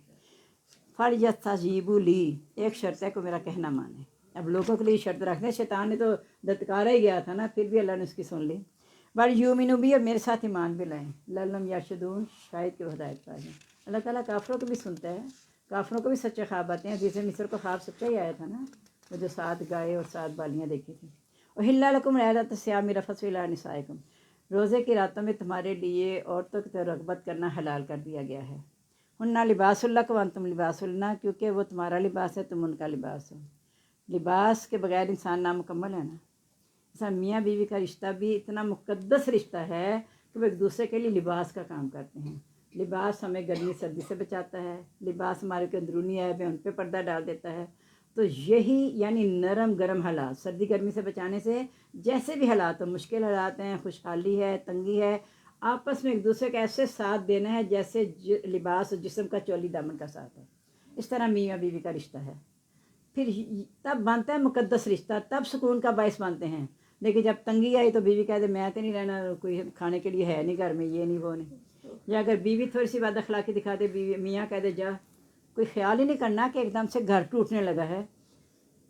فَلْيَسْتَجِیبُوا لِی، ایک شرط ہے کہ میرا کہنا مانے۔ اب لوگوں کے لیے شرط رکھ دیں، شیطان نے تو دھتکارا ہی گیا تھا نا، پھر بھی اللہ نے اس کی سن لی۔ وَلْيُؤْمِنُوا بِی، اور میرے ساتھ ایمان بھی لائیں، لَعَلَّهُمْ یرشدون، شاید کہ وہ ہدایت پا جائیں۔ اللہ تعالیٰ کافروں کو بھی سنتا ہے، کافروں کو بھی سچے خواب آتے ہیں۔ حدیث مصر کو خواب سچا ہی آیا تھا نا، وہ جو 7 گائے اور 7 بالیاں دیکھی تھیں۔ أُحِلَّ لَکُمْ لَیلَۃَ الصِّیَامِ الرَّفَثُ إِلیٰ نِسَائِکُم، روزے کی راتوں میں تمہارے لیے عورتوں کی طرف رغبت کرنا حلال کر دیا گیا ہے۔ ہن لباس لکم وانتم لباس لہن، کیونکہ وہ تمہارا لباس ہے تم ان کا لباس ہو۔ لباس کے بغیر انسان نامکمل ہے نا۔ ایسا میاں بیوی کا رشتہ بھی اتنا مقدس رشتہ ہے کہ وہ ایک دوسرے کے لیے لباس کا کام کرتے ہیں۔ لباس ہمیں گرمی سردی سے بچاتا ہے، لباس ہمارے کے اندرونی عیب ہے ان پہ پردہ ڈال دیتا ہے۔ تو یہی یعنی نرم گرم حالات، سردی گرمی سے بچانے سے جیسے بھی حالات ہو، مشکل حالات ہیں، خوشحالی ہے، تنگی ہے، آپس میں ایک دوسرے کا ایسے ساتھ دینا ہے جیسے لباس اور جسم کا چولی دامن کا ساتھ ہے۔ اس طرح میاں بیوی کا رشتہ ہے، پھر تب بنتا ہے مقدس رشتہ، تب سکون کا باعث بنتے ہیں۔ لیکن جب تنگی آئی تو بیوی کہتے میں تو نہیں رہنا، کوئی کھانے کے لیے ہے نہیں گھر میں، یہ نہیں وہ نہیں، یا اگر بیوی تھوڑی سی بد اخلاقی دکھا دے، بیوی میاں کہہ دے جا کوئی خیال ہی نہیں کرنا کہ ایک دم سے گھر ٹوٹنے لگا ہے.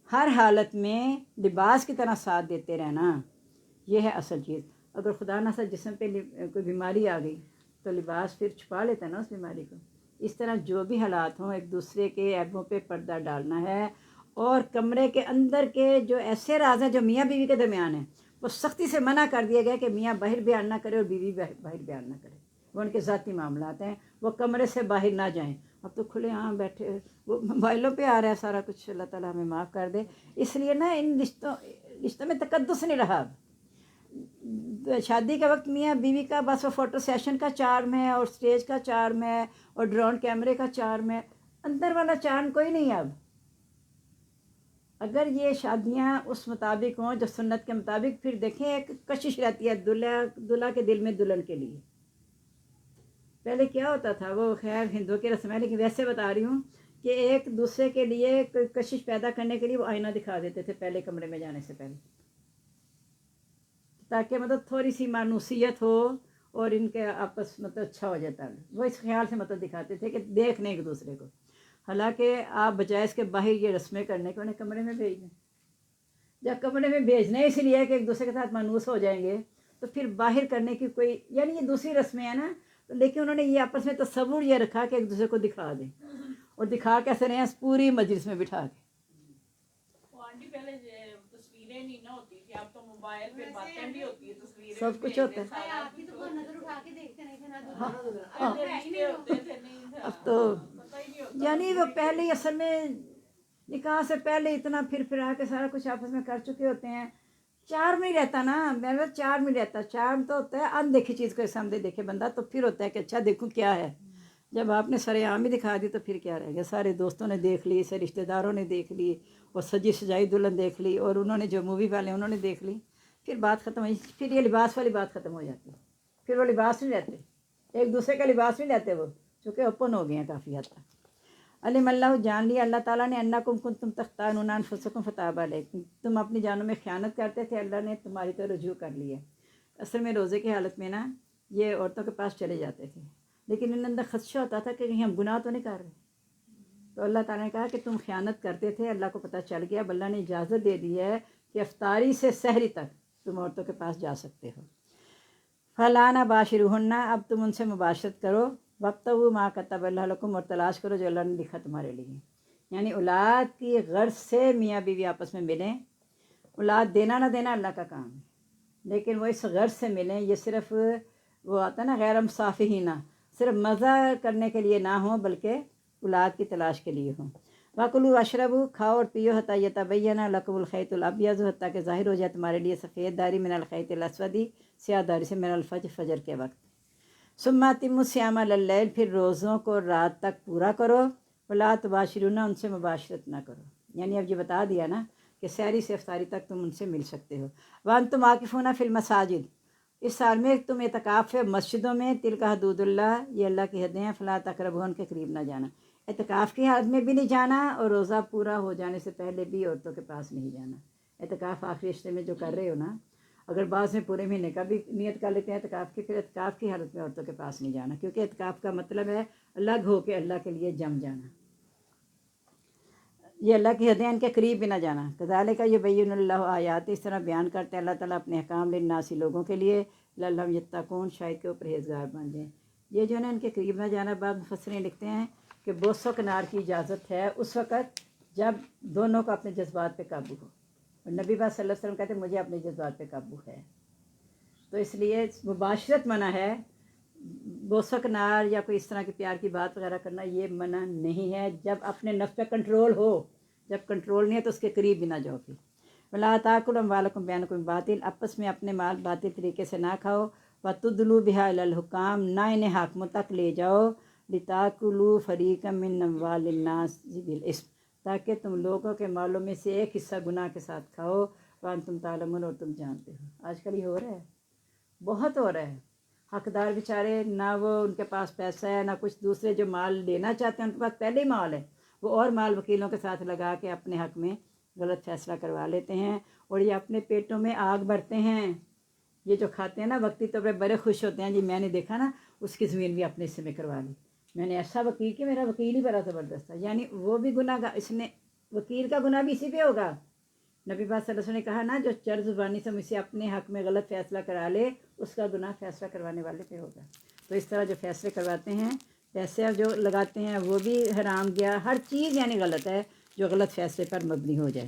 ہر حالت میں لباس کی طرح ساتھ دیتے رہنا، یہ ہے اصل چیز. اگر خدا نہ خواستہ جسم پہ کوئی بیماری آ گئی تو لباس پھر چھپا لیتا ہے نا اس بیماری کو. اس طرح جو بھی حالات ہوں ایک دوسرے کے عیبوں پہ پردہ ڈالنا ہے. اور کمرے کے اندر کے جو ایسے راز ہیں جو میاں بیوی کے درمیان ہیں وہ سختی سے منع کر دیا گیا کہ میاں باہر بیان نہ کرے اور بیوی باہر بیان نہ کرے. وہ ان کے ذاتی معاملات ہیں، وہ کمرے سے باہر نہ جائیں. اب تو کھلے عام بیٹھے، وہ موبائلوں پہ آ رہا ہے سارا کچھ. اللہ تعالیٰ ہمیں معاف کر دے. اس لیے نا ان رشتوں میں تقدس نہیں رہا. شادی کا وقت میاں بیوی کا بس وہ فوٹو سیشن کا چارم ہے اور سٹیج کا چارم ہے اور ڈرون کیمرے کا چارم ہے، اندر والا چارم کوئی نہیں. اب اگر یہ شادیاں اس مطابق ہوں جو سنت کے مطابق، پھر دیکھیں ایک کشش رہتی ہے دلہا کے دل میں دلہن کے لیے. پہلے کیا ہوتا تھا، وہ خیر ہندوؤں کی رسم ہے لیکن ویسے بتا رہی ہوں کہ ایک دوسرے کے لیے کشش پیدا کرنے کے لیے وہ آئینہ دکھا دیتے تھے پہلے کمرے میں جانے سے پہلے، تاکہ مطلب تھوڑی سی مانوسیت ہو اور ان کے آپس مطلب اچھا ہو جاتا ہے. وہ اس خیال سے مطلب دکھاتے تھے کہ دیکھنے ایک دوسرے کو. حالانکہ آپ بجائے اس کے باہر یہ رسمیں کرنے کے انہیں کمرے میں بھیج دیں. جب کمرے میں بھیجنا اس لیے کہ ایک دوسرے کے ساتھ مانوس ہو جائیں گے تو پھر باہر کرنے کی کوئی، یعنی یہ دوسری رسمیں ہیں نا. لیکن انہوں نے یہ آپس میں تصور یہ رکھا کہ ایک دوسرے کو دکھا دیں، اور دکھا کیسے رہے ہیں پوری مجلس میں بٹھا کے. پہلے تصویریں نہیں نہ ہوتی تھی، اب تو موبائل پہ باتیں بھی ہوتی ہیں، تصویریں سب کچھ ہوتا ہے. اب تو یعنی وہ پہلے اصل میں نکاح سے پہلے اتنا پھر پھرا کے سارا کچھ آپس میں کر چکے ہوتے ہیں. چارم نہیں رہتا نا، میرے چارم نہیں رہتا. چارم تو ہوتا ہے اندیکھی چیز کو سامنے دیکھے بندہ تو پھر ہوتا ہے کہ اچھا دیکھوں کیا ہے. جب آپ نے سرے عام ہی دکھا دی تو پھر کیا رہ گیا. سارے دوستوں نے دیکھ لی، سے رشتہ داروں نے دیکھ لی، اور سجی سجائی دلہن دیکھ لی، اور انہوں نے جو مووی والے انہوں نے دیکھ لی. پھر بات ختم ہوئی. پھر یہ لباس والی بات ختم ہو جاتی. پھر وہ لباس نہیں رہتے، ایک دوسرے کا لباس نہیں رہتے، وہ چونکہ اوپن ہو گئے ہیں کافی حد تک. علم اللہ، جان لیا اللہ تعالیٰ نے، انکم کنتم تختانون انفسکم فتاب علیکم، تم اپنی جانوں میں خیانت کرتے تھے، اللہ نے تمہاری تو رجوع کر لی ہے. اصل میں روزے کی حالت میں نا یہ عورتوں کے پاس چلے جاتے تھے، لیکن ان اندر خدشہ ہوتا تھا کہ کہیں ہم گناہ تو نہیں کر رہے. تو اللہ تعالیٰ نے کہا کہ تم خیانت کرتے تھے، اللہ کو پتہ چل گیا. اب اللہ نے اجازت دے دی ہے کہ افطاری سے سحری تک تم عورتوں کے پاس جا سکتے ہو. فلانا باشرہن، اب تم ان سے مباشرت کرو. وابتغوا ما کتب اللہ لکم، اور تلاش کرو جو اللہ نے لکھا تمہارے لیے. یعنی اولاد کی غرض سے میاں بیوی آپس میں ملیں. اولاد دینا نہ دینا اللہ کا کام ہے، لیکن وہ اس غرض سے ملیں. یہ صرف وہ آتا نا غیر مصافحین، صرف مزہ کرنے کے لیے نہ ہوں بلکہ اولاد کی تلاش کے لیے ہوں. وَكُلُوا وَاشْرَبُوا، کھاؤ اور پیو، حتیٰ یتبین لکم الخیط الابیض، حتیٰ کہ ظاہر ہو جائے تمہارے لیے سفید داری من الخیط الاسود، سیاہ داری سے من الفجر، فجر کے وقت. ثم اتموا الصیام علی اللیل، پھر روزوں کو رات تک پورا کرو. ولا تباشرون، ان سے مباشرت نہ کرو. یعنی اب یہ بتا دیا نا کہ سحری سے افطاری تک تم ان سے مل سکتے ہو. وانتم عاکفون فی المساجد، اس سال میں تم اعتکاف ہے مسجدوں میں. تلک حدود اللہ، یہ اللہ کی حدیں ہیں. فلا تقربوها، ان کے قریب نہ جانا. اعتکاف کی حالت میں بھی نہیں جانا، اور روزہ پورا ہو جانے سے پہلے بھی عورتوں کے پاس نہیں جانا. اعتکاف آخری رشتے میں جو کر رہے ہو نا، اگر بعض میں پورے مہینے کا بھی نیت کر لیتے ہیں اعتکاف کی، پھر اعتکاف کی حالت میں عورتوں کے پاس نہیں جانا، کیونکہ اعتکاف کا مطلب ہے الگ ہو کے اللہ کے لیے جم جانا. یہ اللہ کی حدیں، ان کے قریب بھی نہ جانا. کذالک یبین اللہ آیات، اس طرح بیان کرتے ہیں اللہ تعالیٰ اپنے احکام للناس، لوگوں کے لیے. لعلہم یتقون، شاید کہ وہ پرہیزگار بن جائیں. یہ جو ہے نا ان کے قریب نہ جانا، بعض مفسرین لکھتے ہیں کہ بوس و کنار کی اجازت ہے اس وقت جب دونوں کو اپنے جذبات پہ قابو ہو. اور نبی پاک صلی اللہ علیہ وسلم کہتے ہیں مجھے اپنے جذبات پہ قابو ہے. تو اس لیے مباشرت منع ہے. بوس و کنار یا کوئی اس طرح کی پیار کی بات وغیرہ کرنا یہ منع نہیں ہے، جب اپنے نفس پہ کنٹرول ہو. جب کنٹرول نہیں ہے تو اس کے قریب بھی نہ جاؤ. پھر ولا تاکلوا اموالکم بینکم بالباطل، آپس میں اپنے مال باطل طریقے سے نہ کھاؤ. وتدلوا بها الی الحکام، نہ انہیں حاکموں تک لے جاؤ. لتاکلوا فریقا من اموال الناس بالاسم، تاکہ تم لوگوں کے مالوں میں سے ایک حصہ گناہ کے ساتھ کھاؤ. وانتم تعلمون، اور تم جانتے ہو. آج کل یہ ہو رہا ہے، بہت ہو رہا ہے. حقدار بیچارے، نہ وہ ان کے پاس پیسہ ہے نہ کچھ، دوسرے جو مال لینا چاہتے ہیں ان کے پاس پہلے ہی مال ہے، وہ اور مال وکیلوں کے ساتھ لگا کے اپنے حق میں غلط فیصلہ کروا لیتے ہیں. اور یہ اپنے پیٹوں میں آگ بھرتے ہیں. یہ جو کھاتے ہیں نا وقتی طور پہ بڑے خوش ہوتے ہیں، جی میں نے دیکھا نا اس کی زمین بھی اپنے حصے میں کروا لی. میں نے ایسا وکیل کہ میرا وکیل ہی بڑا زبردست تھا، یعنی وہ بھی گناہ گار، اس نے وکیل کا گناہ بھی اسی پہ ہوگا۔ نبی پاک صلی اللہ علیہ وسلم نے کہا نا، جو چر زبانی سے مجھ سے اپنے حق میں غلط فیصلہ کرا لے اس کا گناہ فیصلہ کروانے والے پہ ہوگا۔ تو اس طرح جو فیصلے کرواتے ہیں، پیسے جو لگاتے ہیں وہ بھی حرام گیا، ہر چیز یعنی غلط ہے جو غلط فیصلے پر مبنی ہو جائے۔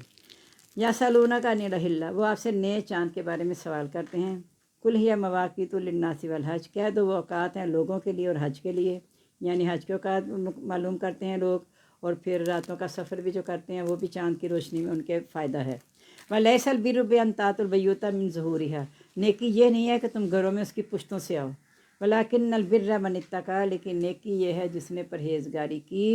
یا سلونہ کا نیڑ ہلا، وہ آپ سے نئے چاند کے بارے میں سوال کرتے ہیں۔ کل ہی مواقیت للناس والحج، کہہ دو وہ اوقات ہیں لوگوں کے لیے اور حج کے لیے، یعنی حج کے اوقات معلوم کرتے ہیں لوگ، اور پھر راتوں کا سفر بھی جو کرتے ہیں وہ بھی چاند کی روشنی میں ان کے فائدہ ہے۔ وَلَيْسَ الْبِرُّ بِأَن تَأْتُوا الْبُيُوتَ مِن ظُهُورِهَا، نیکی یہ نہیں ہے کہ تم گھروں میں اس کی پشتوں سے آؤ۔ وَلَكِنَّ الْبِرَّ مَنِ اتَّقَىٰ، لیکن نیکی یہ ہے جس نے پرہیزگاری کی۔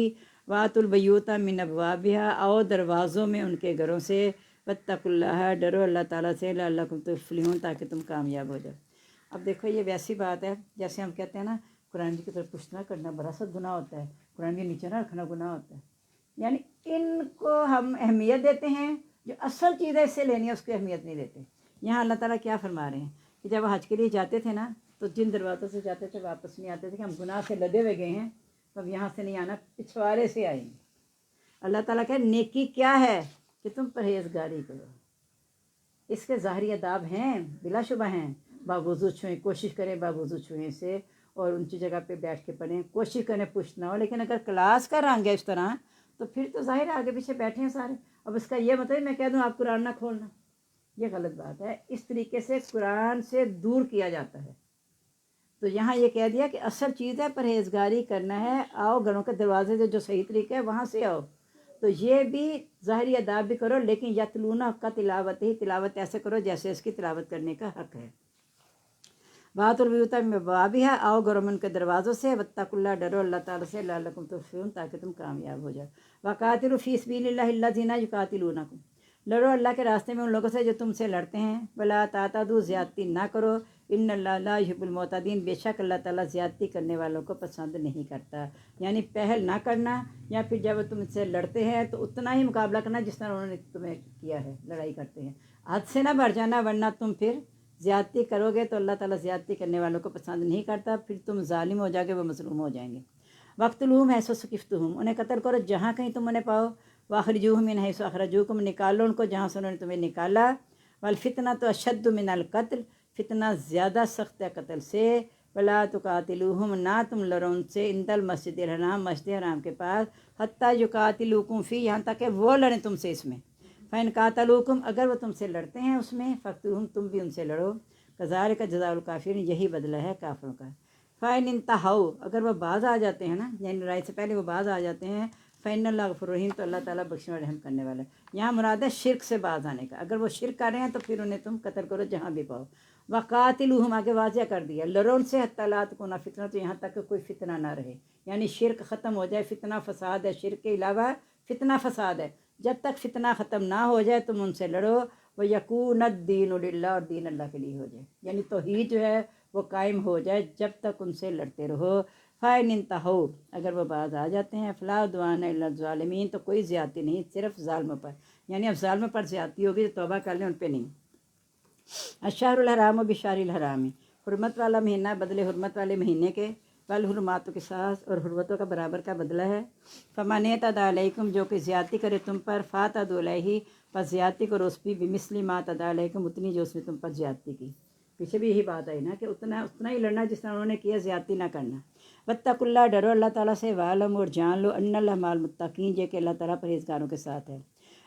وَأْتُوا الْبُيُوتَ مِنْ أَبْوَابِهَا، آؤ دروازوں میں ان کے گھروں سے۔ وَاتَّقُوا اللَّهَ، ڈرو اللہ تعالیٰ سے، لَعَلَّكُمْ تُفْلِحُونَ، تاکہ تم کامیاب ہو جاؤ۔ اب دیکھو یہ ویسی بات ہے جیسے ہم کہتے ہیں نا، قرآن کی طرف پشت نہ کرنا بڑا سا گناہ ہوتا ہے، قرآن کے نیچے نہ رکھنا گناہ ہوتا ہے، یعنی ان کو ہم اہمیت دیتے ہیں، جو اصل چیز ہے اس سے لینی ہے اس کو اہمیت نہیں دیتے۔ یہاں اللہ تعالیٰ کیا فرما رہے ہیں کہ جب وہ حج کے لیے جاتے تھے نا، تو جن دروازوں سے جاتے تھے واپس نہیں آتے تھے کہ ہم گناہ سے لدے ہوئے گئے ہیں، تو اب یہاں سے نہیں آنا، پچھوارے سے آئیں گے۔ اللہ تعالیٰ کہ نیکی کیا ہے کہ تم پرہیزگاری کرو۔ اس کے ظاہری آداب ہیں، بلا شبہ ہیں، باوضو چھوئیں، کوشش کریں باوضو چھوئیں سے، اور اونچی جگہ پہ بیٹھ کے پڑھیں، کوشش کریں پشت نہ ہو۔ لیکن اگر کلاس کا رنگ ہے اس طرح تو پھر تو ظاہر ہے آگے پیچھے بیٹھے ہیں سارے، اب اس کا یہ مطلب میں کہہ دوں آپ قرآن نہ کھولنا، یہ غلط بات ہے۔ اس طریقے سے قرآن سے دور کیا جاتا ہے۔ تو یہاں یہ کہہ دیا کہ اصل چیز ہے پرہیزگاری کرنا ہے، آؤ گھروں کے دروازے سے جو صحیح طریقہ ہے وہاں سے آؤ، تو یہ بھی ظاہری آداب بھی کرو، لیکن یتلون حق تلاوت ہی، تلاوت ایسے کرو جیسے اس کی تلاوت کرنے کا حق ہے۔ بات البیوت میں بابی ہے، آؤ گھروں میں ان کے دروازوں سے۔ واتقوا اللہ، ڈرو اللہ تعالیٰ سے، لعلکم تفلحون، تاکہ تم کامیاب ہو جاؤ۔ وقاتلوا فی سبیل اللہ الذین یقاتلونکم، لڑو اللہ کے راستے میں ان لوگوں سے جو تم سے لڑتے ہیں۔ ولا تعتدوا، زیادتی نہ کرو۔ ان اللہ لا یحب المعتدین، بے شک اللہ تعالیٰ زیادتی کرنے والوں کو پسند نہیں کرتا، یعنی پہل نہ کرنا، یا پھر جب تم سے لڑتے ہیں تو اتنا ہی مقابلہ کرنا جس طرح انہوں نے تمہیں کیا ہے، لڑائی کرتے ہیں، حد سے نہ بڑھ جانا، ورنہ تم پھر زیادتی کرو گے تو اللہ تعالیٰ زیادتی کرنے والوں کو پسند نہیں کرتا، پھر تم ظالم ہو جاؤ گے، وہ مظلوم ہو جائیں گے۔ وقتلوہم حیث ثقفتہم، انہیں قتل کرو جہاں کہیں تم انہیں پاؤ۔ واخرجوہم من حیث اخرجوکم، نکالو ان کو جہاں سے انہوں نے تمہیں نکالا۔ والفتنۃ اشد من القتل، فتنہ زیادہ سخت ہے قتل سے۔ ولا تقاتلوہم، نہ تم لڑو ان سے، عند المسجد الحرام، مسجد حرام کے پاس، حتیٰ یقاتلوکم فی، یہاں تک کہ وہ لڑیں تم سے اس میں۔ فَإِنْ قَاتَلُوكُمْ، اگر وہ تم سے لڑتے ہیں اس میں، فَاقْتُلُوهُمْ، تم بھی ان سے لڑو۔ كَذَلِكَ جَزَاءُ الْكَافِرِينَ، یہی بدلہ ہے کافروں کا۔ فَإِنْ انْتَهَوْا، اگر وہ باز آ جاتے ہیں نا، یعنی لڑائی سے پہلے وہ باز آ جاتے ہیں، فَإِنَّ اللَّهَ غَفُورٌ رَحِيمٌ، تو اللہ تعالیٰ بخشنے اور رحم کرنے والا ہے۔ یہاں مراد ہے شرک سے باز آنے کا، اگر وہ شرک کر رہے ہیں تو پھر انہیں تم قتل کرو جہاں بھی پاؤ۔ وَقَاتِلُوهُمْ، آگے واضح کر دیا، لڑو ان سے، حتیٰ لا تکون فتنہ، تو یہاں تک کہ کوئی فتنہ نہ رہے، یعنی شرک ختم ہو جائے۔ فتنہ فساد ہے، شرک کے علاوہ فتنہ فساد ہے، جب تک فتنہ ختم نہ ہو جائے تم ان سے لڑو۔ وَيَكُونَ الدِّينُ لِلَّهِ، اور دین اللہ کے لیے ہو جائے، یعنی توحید جو ہے وہ قائم ہو جائے، جب تک ان سے لڑتے رہو۔ فَإِنِ انْتَهَوْا، اگر وہ باز آ جاتے ہیں، فَلَا عُدْوَانَ إِلَّا الظَّالِمِينَ، تو کوئی زیادتی نہیں صرف ظالموں پر، یعنی اب ظالموں پر زیادتی ہوگی تو توبہ کر لیں، ان پہ نہیں۔ الشہر الحرام بشہر الحرام، حرمت والا مہینہ بدلے حرمت والے مہینے کے، والحرمات قصاص، اور حرمتوں کا برابر کا بدلہ ہے۔ فَمَنِ اعْتَدَىٰ عَلَيْكُمْ، جو کہ زیادتی کرے تم پر، فَاعْتَدُوا عَلَيْهِ، پس زیادتی کرو اس بھی، بِمِثْلِ مَا اعْتَدَىٰ عَلَيْكُمْ، اتنی جو اس نے تم پر زیادتی کی۔ پیچھے بھی یہی بات آئی نا کہ اتنا ہی لڑنا جس طرح انہوں نے کیا، زیادتی نہ کرنا۔ واتقوا اللہ، ڈرو اللہ تعالیٰ سے، وَاعْلَمُوا، اور جان لو، ان اللہ مع المتقین، یہ کہ اللہ تعالیٰ پرہیزگاروں کے ساتھ ہے۔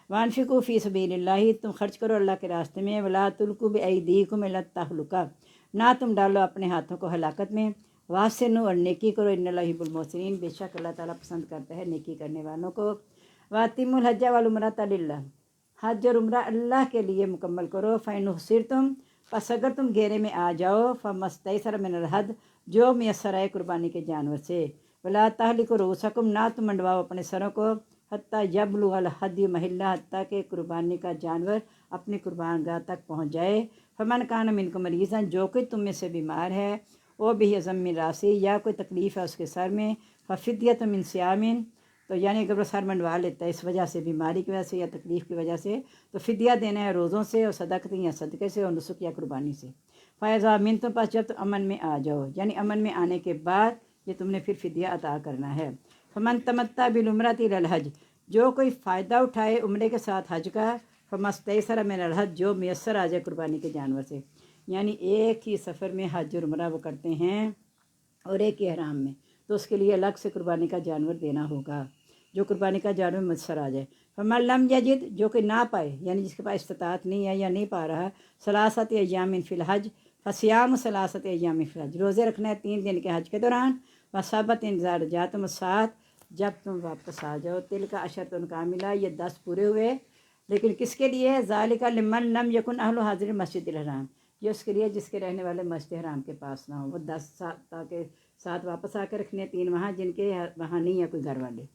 وَأَنفِقُوا فِي سَبِيلِ اللَّهِ، تم خرچ کرو اللہ کے راستے میں۔ وَلَا تُلْقُوا بِأَيْدِيكُمْ إِلَى التَّهْلُكَةِ، نہ تم ڈالو اپنے ہاتھوں کو ہلاکت میں۔ وَأَحْسِنُوا، اور نیکی کرو، ان اللہ يحب المحسنین، بے شک اللہ تعالیٰ پسند کرتا ہے نیکی کرنے والوں کو۔ وَأَتِمُّوا الْحَجَّ وَالْعُمْرَةَ لِلَّهِ، حج اور عمرہ اللہ کے لیے مکمل کرو۔ فَإِنْ أُحْصِرْتُمْ، پس اگر تم گھیرے میں آ جاؤ، فَمَا اسْتَيْسَرَ مِنَ الْهَدْيِ، جو میسر ہے قربانی کے جانور سے۔ وَلَا تَحْلِقُوا رُؤُوسَكُمْ، نہ تم منڈواؤ اپنے سروں کو، حتیٰ یبلغ الہدی محلہ، حتیٰ کہ قربانی کا جانور اپنی قربان گاہ تک پہنچ جائے۔ فمن کان منکم مریضا، جو کوئی تم میں سے بیمار ہے، وہ بھی عظم من راسی، یا کوئی تکلیف ہے اس کے سر میں، ففدیۃ من صیام، تو یعنی اگر وہ سر منڈوا لیتا ہے اس وجہ سے، بیماری کی وجہ سے یا تکلیف کی وجہ سے، تو فدیہ دینا ہے روزوں سے، اور صدقۃ یا صدقے سے، اور نسک یا قربانی سے۔ فَإِذَا أَمِنْتُمْ، پس جب تم امن میں آ جاؤ، یعنی امن میں آنے کے بعد یہ تم نے پھر فدیہ عطا کرنا ہے۔ فمن تمتع بالعمرۃ الی الحج، جو کوئی فائدہ اٹھائے عمرے کے ساتھ حج کا، فمستیسر من الحج، جو میسر آ جائے قربانی کے جانور سے، یعنی ایک ہی سفر میں حج اور عمرہ وہ کرتے ہیں اور ایک ہی احرام میں، تو اس کے لیے الگ سے قربانی کا جانور دینا ہوگا، جو قربانی کا جانور میسر آ جائے۔ فمن لم یجد، جو کہ نہ پائے، یعنی جس کے پاس استطاعت نہیں ہے یا نہیں پا رہا، ثلاثۃ ایام فی الحج، فصیام ثلاثۃ ایام فی الحج، روزے رکھنا ہے 3 دن کے حج کے دوران، وصبت انتظار جاتم السات، جب تم واپس آ جاؤ، تل کا عشرۃ کاملہ، یہ 10 پورے ہوئے، لیکن کس کے لیے؟ ذالک لمن لم یکن اہل حاضر مسجد الحرام، یہ اس کے لیے جس کے رہنے والے مسجد حرام کے پاس نہ ہو، وہ 10 تاکہ 7 واپس آ کے رکھنے، 3 وہاں جن کے وہاں نہیں ہے کوئی گھر والے۔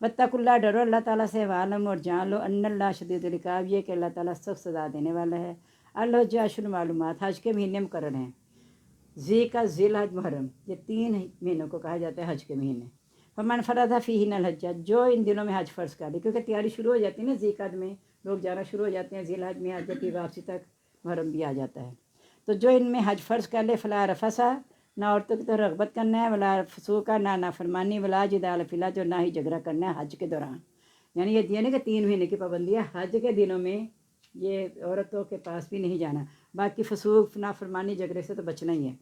واتقوا اللہ، ڈرو اللہ تعالیٰ سے، وعلموا، اور جان لو، ان اللہ شدید العقاب، یہ کہ اللہ تعالیٰ سخت سزا دینے والا ہے۔ الحج اشہر معلومات، حج کے مہینے مقرر ہیں، ذی کا ذی الحج محرم، یہ 3 مہینوں کو کہا جاتا ہے حج کے مہینے۔ فمن فرض فیہن الحج، جو ان دنوں میں حج فرض کر لے، کیونکہ تیاری شروع ہو جاتی ہے نا، ذی القعدہ میں لوگ جانا شروع ہو جاتے ہیں، ذی الحج میں حج کی واپسی تک محرم بھی آ جاتا ہے، تو جو ان میں حج فرض کر لے، فلا رفث، نہ عورتوں کی طرف رغبت کرنا ہے، ولا فسوق، نہ نافرمانی، ولا جدال فی الحج، اور نہ ہی جھگڑا کرنا ہے حج کے دوران، یعنی یہ نہیں کہ 3 مہینے کی پابندی ہے، حج کے دنوں میں یہ عورتوں کے پاس بھی نہیں جانا، باقی فسوق، نافرمانی، جھگڑے سے تو بچنا ہی ہے۔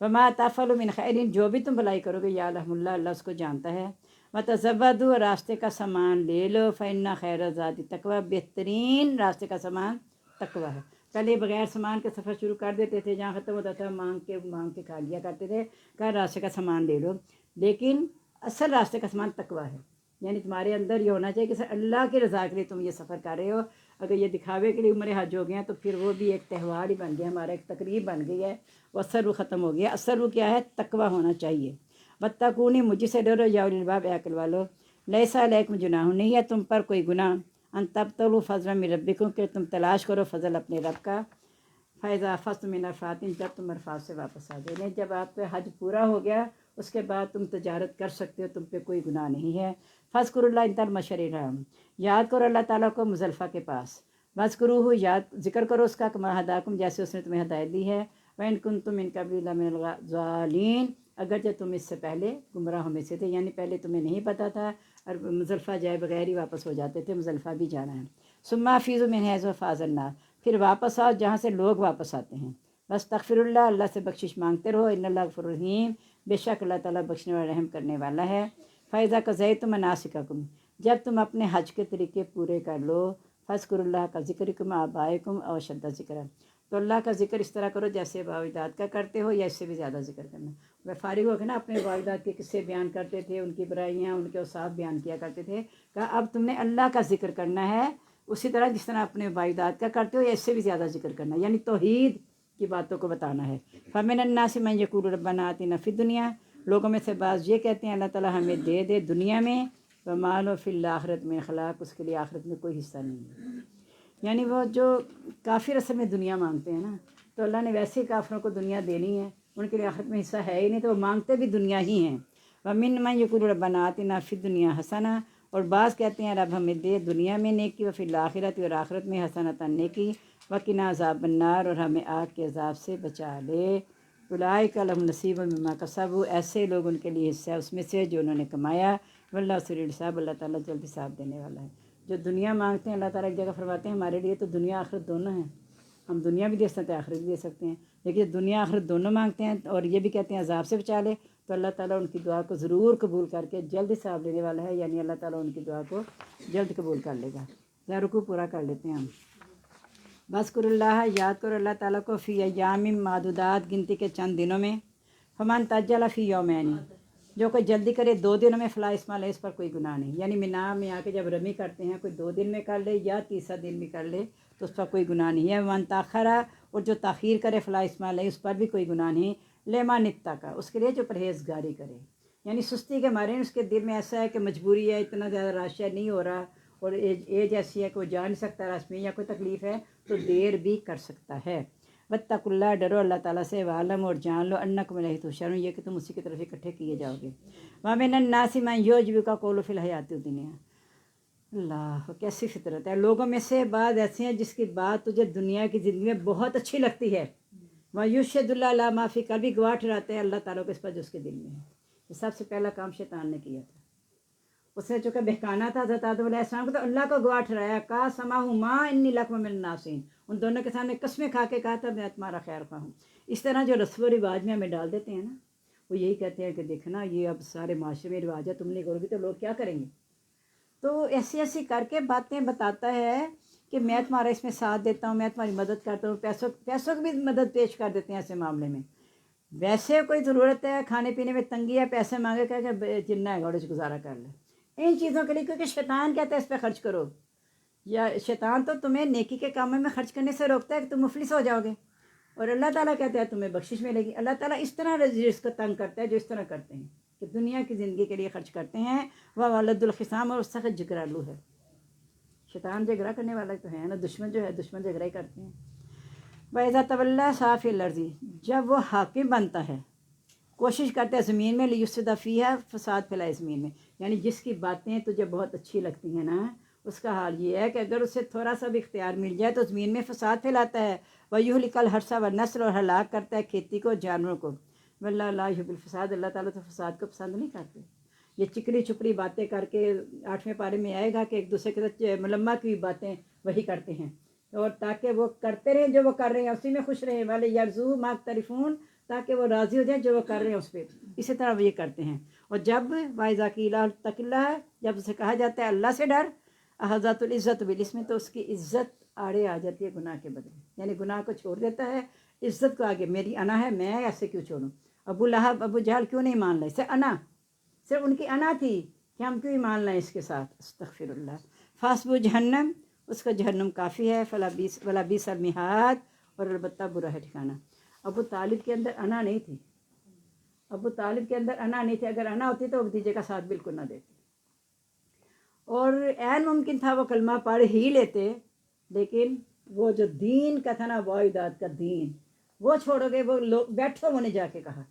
وما تفعلوا من خیر، جو بھی تم بھلائی کرو گے، یعلم اللہ، اللہ اس کو جانتا ہے۔ وتزودوا، راستے کا سامان لے لو، فإن خیر الزاد التقوی، بہترین راستے کا سامان تقوی ہے۔ پہلے بغیر سامان کے سفر شروع کر دیتے تھے، جہاں ختم ہوتا تھا مانگ کے کھا لیا کرتے تھے، کہا راستے کا سامان لے لو، لیکن اصل راستے کا سامان تقوی ہے، یعنی تمہارے اندر یہ ہونا چاہیے کہ اللہ کی رضا کے لیے تم یہ سفر کر رہے ہو۔ اگر یہ دکھاوے کے لیے عمر حج ہو گیا تو پھر وہ بھی ایک تہوار ہی بن گیا، ہمارا ایک تقریب بن گئی ہے، وہ اثر وہ ختم ہو گیا۔ اثر وہ کیا ہے؟ تقوی ہونا چاہیے۔ واتقونی، مجھ سے ڈرو، یا اولی الالباب، عقل والو، لیس علیکم جناح، نہیں ہے تم پر کوئی گناہ، ان تبتغوا فضلا من ربکم، کہ تم تلاش کرو فضل اپنے رب کا، فإذا أفضتم من عرفات، جب تم عرفات سے واپس آ جائے، جب آپ پہ حج پورا ہو گیا اس کے بعد تم تجارت کر سکتے ہو، تم پہ کوئی گناہ نہیں ہے۔ فاذکروا اللہ عند المشعر الحرام، یاد کرو اللہ تعالیٰ کو مزدلفہ کے پاس، واذکروہ، یاد ذکر کرو اس کا، کما ہداکم، جیسے اس نے تمہیں ہدایت دی ہے، وإن کنتم من قبل لمن الضالین، اگرچہ تم اس سے پہلے گمراہوں میں سے تھے، یعنی پہلے تمہیں نہیں پتہ تھا اور مزدلفہ جائے بغیر ہی واپس ہو جاتے تھے، مزدلفہ بھی جانا ہے۔ ثم افیضوا من حیث افاض الناس، پھر واپس آؤ جہاں سے لوگ واپس آتے ہیں، بس تغفر اللہ، اللہ سے بخشش مانگتے رہو، ان اللہ غفور رحیم، بے شک اللہ تعالیٰ بخشنے اور رحم کرنے والا ہے۔ فإذا قضیتم مناسککم، جب تم اپنے حج کے طریقے پورے کر لو، فاذکروا اللہ کا ذکرکم آبائکم او اشد ذکرا، تو اللہ کا ذکر اس طرح کرو جیسے باوجداد کا کرتے ہو یا اس سے بھی زیادہ ذکر کرنا۔ وہ فارغ ہو کے نا اپنے باوجداد کے قصے بیان کرتے تھے، ان کی برائیاں، ان کے اوصاف بیان کیا کرتے تھے، کہا اب تم نے اللہ کا ذکر کرنا ہے اسی طرح جس طرح اپنے باوجداد کا کرتے ہو یا اس سے بھی زیادہ ذکر کرنا ہے، یعنی توحید کی باتوں کو بتانا ہے۔ فمن الناس من یقول ربنا آتنا فی الدنیا، لوگوں میں سے بعض یہ کہتے ہیں اللہ تعالیٰ ہمیں دے دے دنیا میں، وما لہ فی الآخرۃ من خلاق، اس کے لیے آخرت میں کوئی حصہ نہیں ہے، یعنی وہ جو کافر اصل میں دنیا مانگتے ہیں نا، تو اللہ نے ویسے ہی کافروں کو دنیا دینی ہے، ان کے لیے آخرت میں حصہ ہے ہی نہیں، تو وہ مانگتے بھی دنیا ہی ہیں۔ ومن من یقول ربنا آتنا فی الدنیا حسنہ، اور بعض کہتے ہیں رب ہمیں دے دنیا میں نیکی، وفی الآخرۃ، اور آخرت میں حسنۃ نیکی، وقنا عذاب النار، اور ہمیں آگ کے عذاب سے بچا لے۔ اولئک لہم نصیب مما کسبوا، ایسے لوگ ان کے لیے حصہ ہے اس میں سے جو انہوں نے کمایا، واللہ سریع الحساب، اللہ تعالیٰ جلد حساب دینے والا ہے۔ جو دنیا مانگتے ہیں، اللہ تعالیٰ ایک جگہ فرماتے ہیں ہمارے لیے تو دنیا آخرت دونوں ہیں، ہم دنیا بھی دے سکتے ہیں آخرت بھی دے سکتے ہیں، لیکن دنیا آخرت دونوں مانگتے ہیں اور یہ بھی کہتے ہیں عذاب سے بچا لے، تو اللہ تعالیٰ ان کی دعا کو ضرور قبول کر کے جلد حساب لینے والا ہے، یعنی اللہ تعالیٰ ان کی دعا کو جلد قبول کر لے گا۔ ذرا رکوع پورا کر لیتے ہیں ہم۔ بذکر اللہ، یاد کرو اللہ تعالیٰ کو، فی ایام معدودات، گنتی کے چند دنوں میں، فمن تعجل فی یومین، جو کوئی جلدی کرے 2 دنوں میں، فلا اسم علیہ، اس پر کوئی گناہ نہیں، یعنی مینا میں آ کے جب رمی کرتے ہیں کوئی 2 دن میں کر لے یا تیسرا دن بھی کر لے تو اس پر کوئی گناہ نہیں ہے۔ ومن تاخرہ، اور جو تاخیر کرے، فلا اسم علیہ، اس پر بھی کوئی گناہ نہیں، لمن اتقی، اس کے لیے جو پرہیزگاری کرے، یعنی سستی کے مارے اس کے دل میں ایسا ہے کہ مجبوری ہے، اتنا زیادہ رش ہے، نہیں ہو رہا، اور ایج ایسی ہے کہ وہ جا نہیں سکتا رش میں، یا کوئی تکلیف ہے تو دیر بھی کر سکتا ہے۔ واتقوا اللہ، ڈرو اللہ تعالیٰ سے، وعلموا، اور جان لو، انکم الیہ تحشرون، یہ کہ تم اسی کی طرف اکٹھے کیے جاؤ گے۔ ومن الناس من یعجبک قولہ فی الحیاۃ الدنیا، اللہ کیسی فطرت ہے، لوگوں میں سے بعض ایسے ہیں جس کی بات تجھے دنیا کی زندگی میں بہت اچھی لگتی ہے، ویشہد اللہ علی ما فی قلبہ، گواہ ٹھہراتے ہیں اللہ تعالیٰ کو اس پر جو اس کے دل میں ہے، یہ سب سے پہلا کام شیطان نے کیا تھا. اس نے چونکہ بہکانا تھا حضرت آدم علیہ السلام کو، تو اللہ کو گواہ ٹھہرایا، کہا سماہما انی لکم من الناصحین. ان دونوں کے سامنے قسمیں کھا کے کہا تھا میں تمہارا خیر خواہ ہوں. اس طرح جو رسم و رواج میں ہمیں ڈال دیتے ہیں نا، وہ یہی کہتے ہیں کہ دیکھنا یہ اب سارے معاشرے میں رواج ہے، تم نہیں کرو گی تو لوگ کیا کریں گے. تو ایسی ایسی کر کے باتیں بتاتا ہے کہ میں تمہارا اس میں ساتھ دیتا ہوں، میں تمہاری مدد کرتا ہوں. پیسوں کی بھی مدد پیش کر دیتے ہیں ایسے معاملے میں. ویسے کوئی ضرورت ہے، کھانے پینے میں تنگی ہے، پیسے مانگے کہ جنہ ہے گوڑے سے گزارا کر لے ان چیزوں کے لیے، کیونکہ شیطان کہتا ہے اس پہ خرچ کرو. یا شیطان تو تمہیں نیکی کے کاموں میں خرچ کرنے سے روکتا ہے کہ تم مفلس ہو جاؤ گے، اور اللہ تعالیٰ کہتا ہے تمہیں بخشش ملے گی. اللہ تعالیٰ اس طرح رزق کو تنگ کرتا ہے جو اس طرح کرتے ہیں کہ دنیا کی زندگی کے لیے خرچ کرتے ہیں. وہ ولد الخصام، اور سخت جگرالو ہے. شیطان جھگڑا کرنے والا تو ہے نا، دشمن جو ہے دشمن جھگڑا ہی کرتے ہیں. وَإِذَا تَوَلَّىٰ سَعَىٰ فِي الْأَرْضِ، جب وہ حاکم بنتا ہے، کوشش کرتا ہے زمین میں لیفسد فیہا، فساد پھیلائے زمین میں. یعنی جس کی باتیں تجھے بہت اچھی لگتی ہیں نا، اس کا حال یہ ہے کہ اگر اسے تھوڑا سا بھی اختیار مل جائے تو زمین میں فساد پھیلاتا ہے. وَيُهْلِكُ الْحَرْثَ وَالنَّسْلَ، اور ہلاک کرتا ہے کھیتی کو، جانوروں کو. وَاللَّهُ لَا يُحِبُّ الْفَسَادَ، اللہ تعالیٰ تو فساد کو پسند نہیں کرتے. یہ چکری چپڑی باتیں کر کے 8ویں پارے میں آئے گا کہ ایک دوسرے کے ساتھ ملمہ کی باتیں وہی کرتے ہیں، اور تاکہ وہ کرتے رہیں جو وہ کر رہے ہیں اسی میں خوش رہیں. والے یرزو ماختلفون، تاکہ وہ راضی ہو جائیں جو وہ کر رہے ہیں اس پہ. اسی طرح وہ یہ کرتے ہیں. اور جب وَإِذَا قِيلَ اتَّقِ اللَّهَ، جب اسے کہا جاتا ہے اللہ سے ڈر، اخذت العزت بالاسم، تو اس کی عزت آڑے آ جاتی ہے گناہ کے بدلے. یعنی گناہ کو چھوڑ دیتا ہے، عزت کو آگے. میری انا ہے، میں ایسے کیوں چھوڑوں. ابو لہب ابو جہل کیوں نہیں مان لے، صرف انا، صرف ان کی انا تھی کہ ہم کیوں مان لیں اس کے ساتھ. استغفر اللہ. فاسبو جہنم، اس کا جہنم کافی ہے. ولا بیس المہاد، اور البتہ برا ہے ٹھکانہ. ابو طالب کے اندر انا نہیں تھی. ابو طالب کے اندر انا نہیں تھی. اگر انا ہوتی تو بھتیجے کا ساتھ بالکل نہ دیتے، اور عین ممکن تھا وہ کلمہ پڑھ ہی لیتے، لیکن وہ جو دین کا تھا نا، واحدات کا دین، وہ چھوڑو گے. وہ لوگ بیٹھو، انہیں جا کے کہا،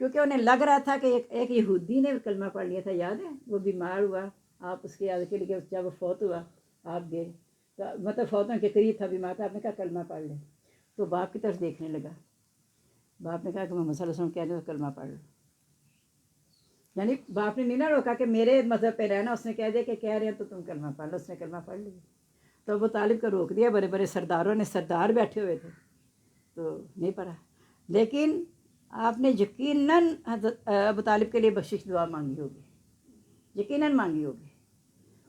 کیونکہ انہیں لگ رہا تھا کہ ایک یہودی نے کلمہ پڑھ لیا تھا. یاد ہے وہ بیمار ہوا، آپ اس کی یاد کے لیے جب وہ فوت ہوا آپ گئے، مطلب فوتوں کے قریب تھا، بیمار تھا. آپ نے کہا کلمہ پڑھ لے، تو باپ کی طرف دیکھنے لگا. باپ نے کہا کہ محمد صلی اللہ علیہ وسلم کہہ دیں تو کلمہ پڑھ لو. یعنی باپ نے نہیں نہ روکا کہ میرے مذہب پہ رہنا، اس نے کہہ دیا کہ کہہ رہے ہیں تو تم کلمہ پڑھ لو. اس نے کلمہ پڑھ لیا. تو ابو طالب کو روک دیا. بڑے بڑے سرداروں نے، سردار بیٹھے ہوئے تھے، تو نہیں پڑھا. لیکن آپ نے یقیناً ابو طالب کے لیے بخشش دعا مانگی ہوگی، یقیناً مانگی ہوگی،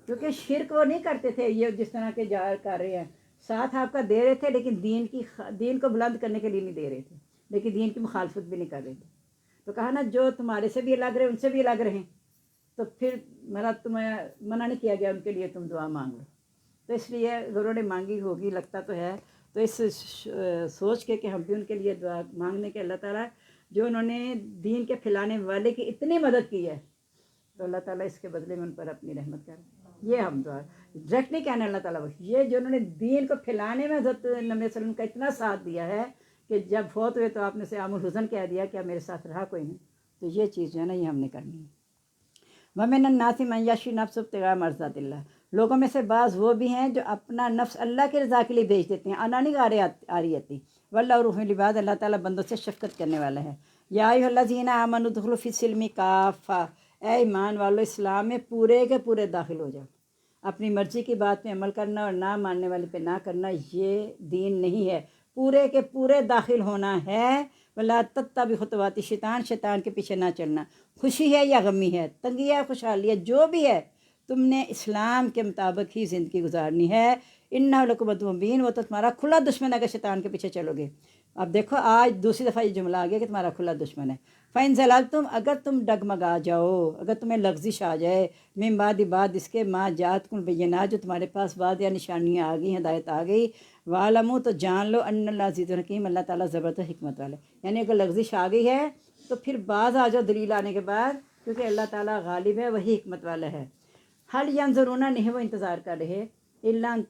کیونکہ شرک وہ نہیں کرتے تھے یہ جس طرح کے جا کر رہے ہیں. ساتھ آپ کا دے رہے تھے، لیکن دین کو بلند کرنے کے لیے نہیں دے رہے تھے، لیکن دین کی مخالفت بھی نہیں کر رہے تھے. تو کہا نا جو تمہارے سے بھی الگ رہے ان سے بھی الگ رہیں. تو پھر تمہیں منع نہیں کیا گیا ان کے لیے تم دعا مانگ لو. تو اس لیے انہوں نے مانگی ہوگی، لگتا تو ہے. تو اس سوچ کے کہ ہم بھی ان کے لیے دعا مانگنے کے، اللہ تعالیٰ جو انہوں نے دین کے پھیلانے والے کی اتنی مدد کی ہے، تو اللہ تعالیٰ اس کے بدلے میں ان پر اپنی رحمت کرے. یہ ہم دعا ڈائریکٹ نہیں کہنا اللہ تعالیٰ بخش. یہ جو انہوں نے دین کو پھیلانے میں حضرت نبی صلی اللہ علیہ وسلم کا اتنا ساتھ دیا ہے کہ جب فوت ہوئے تو آپ نے سے عام الحزن کہہ دیا کہ اب میرے ساتھ رہا کوئی نہیں. تو یہ چیز جو ہے نا، یہ ہم نے کرنی ہے. وَمِنَ النَّاسِ مَن يَشْرِي نَفْسَهُ ابْتِغَاءَ مَرْضَاتِ اللَّهِ، لوگوں میں سے بعض وہ بھی ہیں جو اپنا نفس اللہ کی رضا کے لیے بیچ دیتے ہیں. انا نہیں آ رہی آتی. وَاللَّهُ رَءُوفٌ بِالْعِبَادِ، اللہ تعالیٰ بندوں سے شفقت کرنے والا ہے. یا ایھا الذین آمنوا ادخلوا فی السلم کافہ، اے ایمان والو اسلام میں پورے کے پورے داخل ہو جاؤ. اپنی مرضی کی بات میں عمل کرنا اور نہ ماننے والے پہ نہ کرنا، یہ دین نہیں ہے. پورے کے پورے داخل ہونا ہے. وَلَا تَتَّبِعُوا خُطُوَاتِ الشیطان، شیطان کے پیچھے نہ چلنا. خوشی ہے یا غمی ہے، تنگی ہے خوشحالی ہے، جو بھی ہے تم نے اسلام کے مطابق ہی زندگی گزارنی ہے. اِنَّهُ لَکُمْ عَدُوٌّ مُبِینٌ، وہ تو تمہارا کھلا دشمن ہے اگر شیطان کے پیچھے چلو گے. اب دیکھو آج دوسری دفعہ یہ جملہ آ گیا کہ تمہارا کھلا دشمن ہے. فَإِن زَلَلْتُمْ، اگر تم ڈگمگا جاؤ، اگر تمہیں لغزش آ جائے، مِن بَعْدِ بعد اس کے ما جاءتکم البینات، جو تمہارے پاس بعد یا نشانیاں آ گئی، ہدایت آ گئی. وَاعْلَمُوا، تو جان لو، ان اللہ عزیز الحکیم، اللہ تعالیٰ زبردست حکمت والا ہے. یعنی اگر لغزش آ گئی ہے تو پھر بعض آ جاؤ دلیل آنے کے بعد، کیونکہ اللہ تعالیٰ غالب ہے، وہی حکمت والا ہے. حل ینظرون، نہیں وہ انتظار کر رہے، الا ان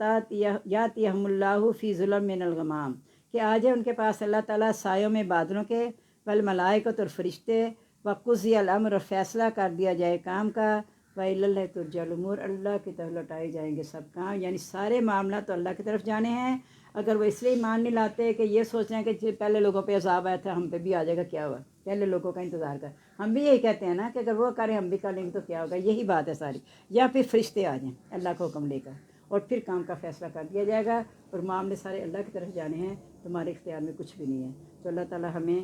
یاتیہم اللہ فی ظلل من الغمام، کہ آ جائے ان کے پاس اللہ تعالیٰ سایوں میں بادلوں کے، والملائکۃ، اور فرشتے، وقضی الامر، اور فیصلہ کر دیا جائے کام کا، وإلی اللہ ترجع الامور، اللہ کی طرف لوٹائے جائیں گے سب کام. یعنی سارے معاملات تو اللہ کی طرف جانے ہیں. اگر وہ اس لیے ایمان نہیں لاتے کہ یہ سوچ رہے ہیں کہ پہلے لوگوں پہ عذاب آیا تھا ہم پہ بھی آ جائے گا، کیا ہوا، پہلے لوگوں کا انتظار کر. ہم بھی یہی کہتے ہیں نا کہ اگر وہ کریں ہم بھی کر لیں گے تو کیا ہوگا، یہی بات ہے ساری. یا پھر فرشتے آ جائیں اللہ کا حکم لے کر اور پھر کام کا فیصلہ کر دیا جائے گا اور معاملے سارے اللہ کی طرف جانے ہیں، تمہارے اختیار میں کچھ بھی نہیں ہے. تو اللہ تعالیٰ ہمیں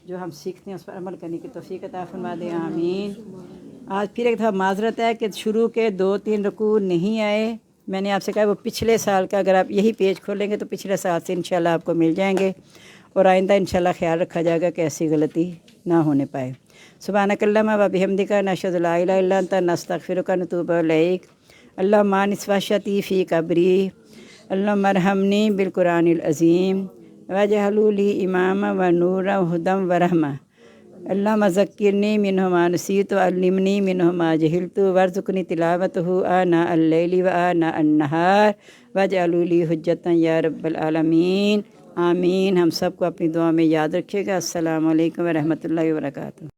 جو ہم سیکھتے ہیں اس پر عمل کرنے کی توفیق عطا فرما دے، آمین. آج پھر ایک دفعہ معذرت ہے کہ شروع کے 2-3 رکوع نہیں آئے. میں نے آپ سے کہا وہ پچھلے سال کا، اگر آپ یہی پیج کھولیں گے تو پچھلے سال سے انشاءاللہ آپ کو مل جائیں گے، اور آئندہ انشاءاللہ خیال رکھا جائے گا کہ ایسی غلطی نہ ہونے پائے. سبحانک اللہم و بحمدک نشہد لا الہ الا انت نستغفرک و نتوب الیک. اللہم انس وحشتی فی قبری، اللہم ارحمنی بالقرآن العظیم واجعلہ لی اماما و نورا و ہدی و رحمہ. اللہم ذکرنی منہ ما نسیت وعلمنی منہ ما جہلت وارزقنی تلاوتہ آناء اللیل و آناء النہار واجعلہ لی حجتا یا رب العالمین. آمین. ہم سب کو اپنی دعا میں یاد رکھیے گا. السلام علیکم ورحمۃ اللہ وبرکاتہ.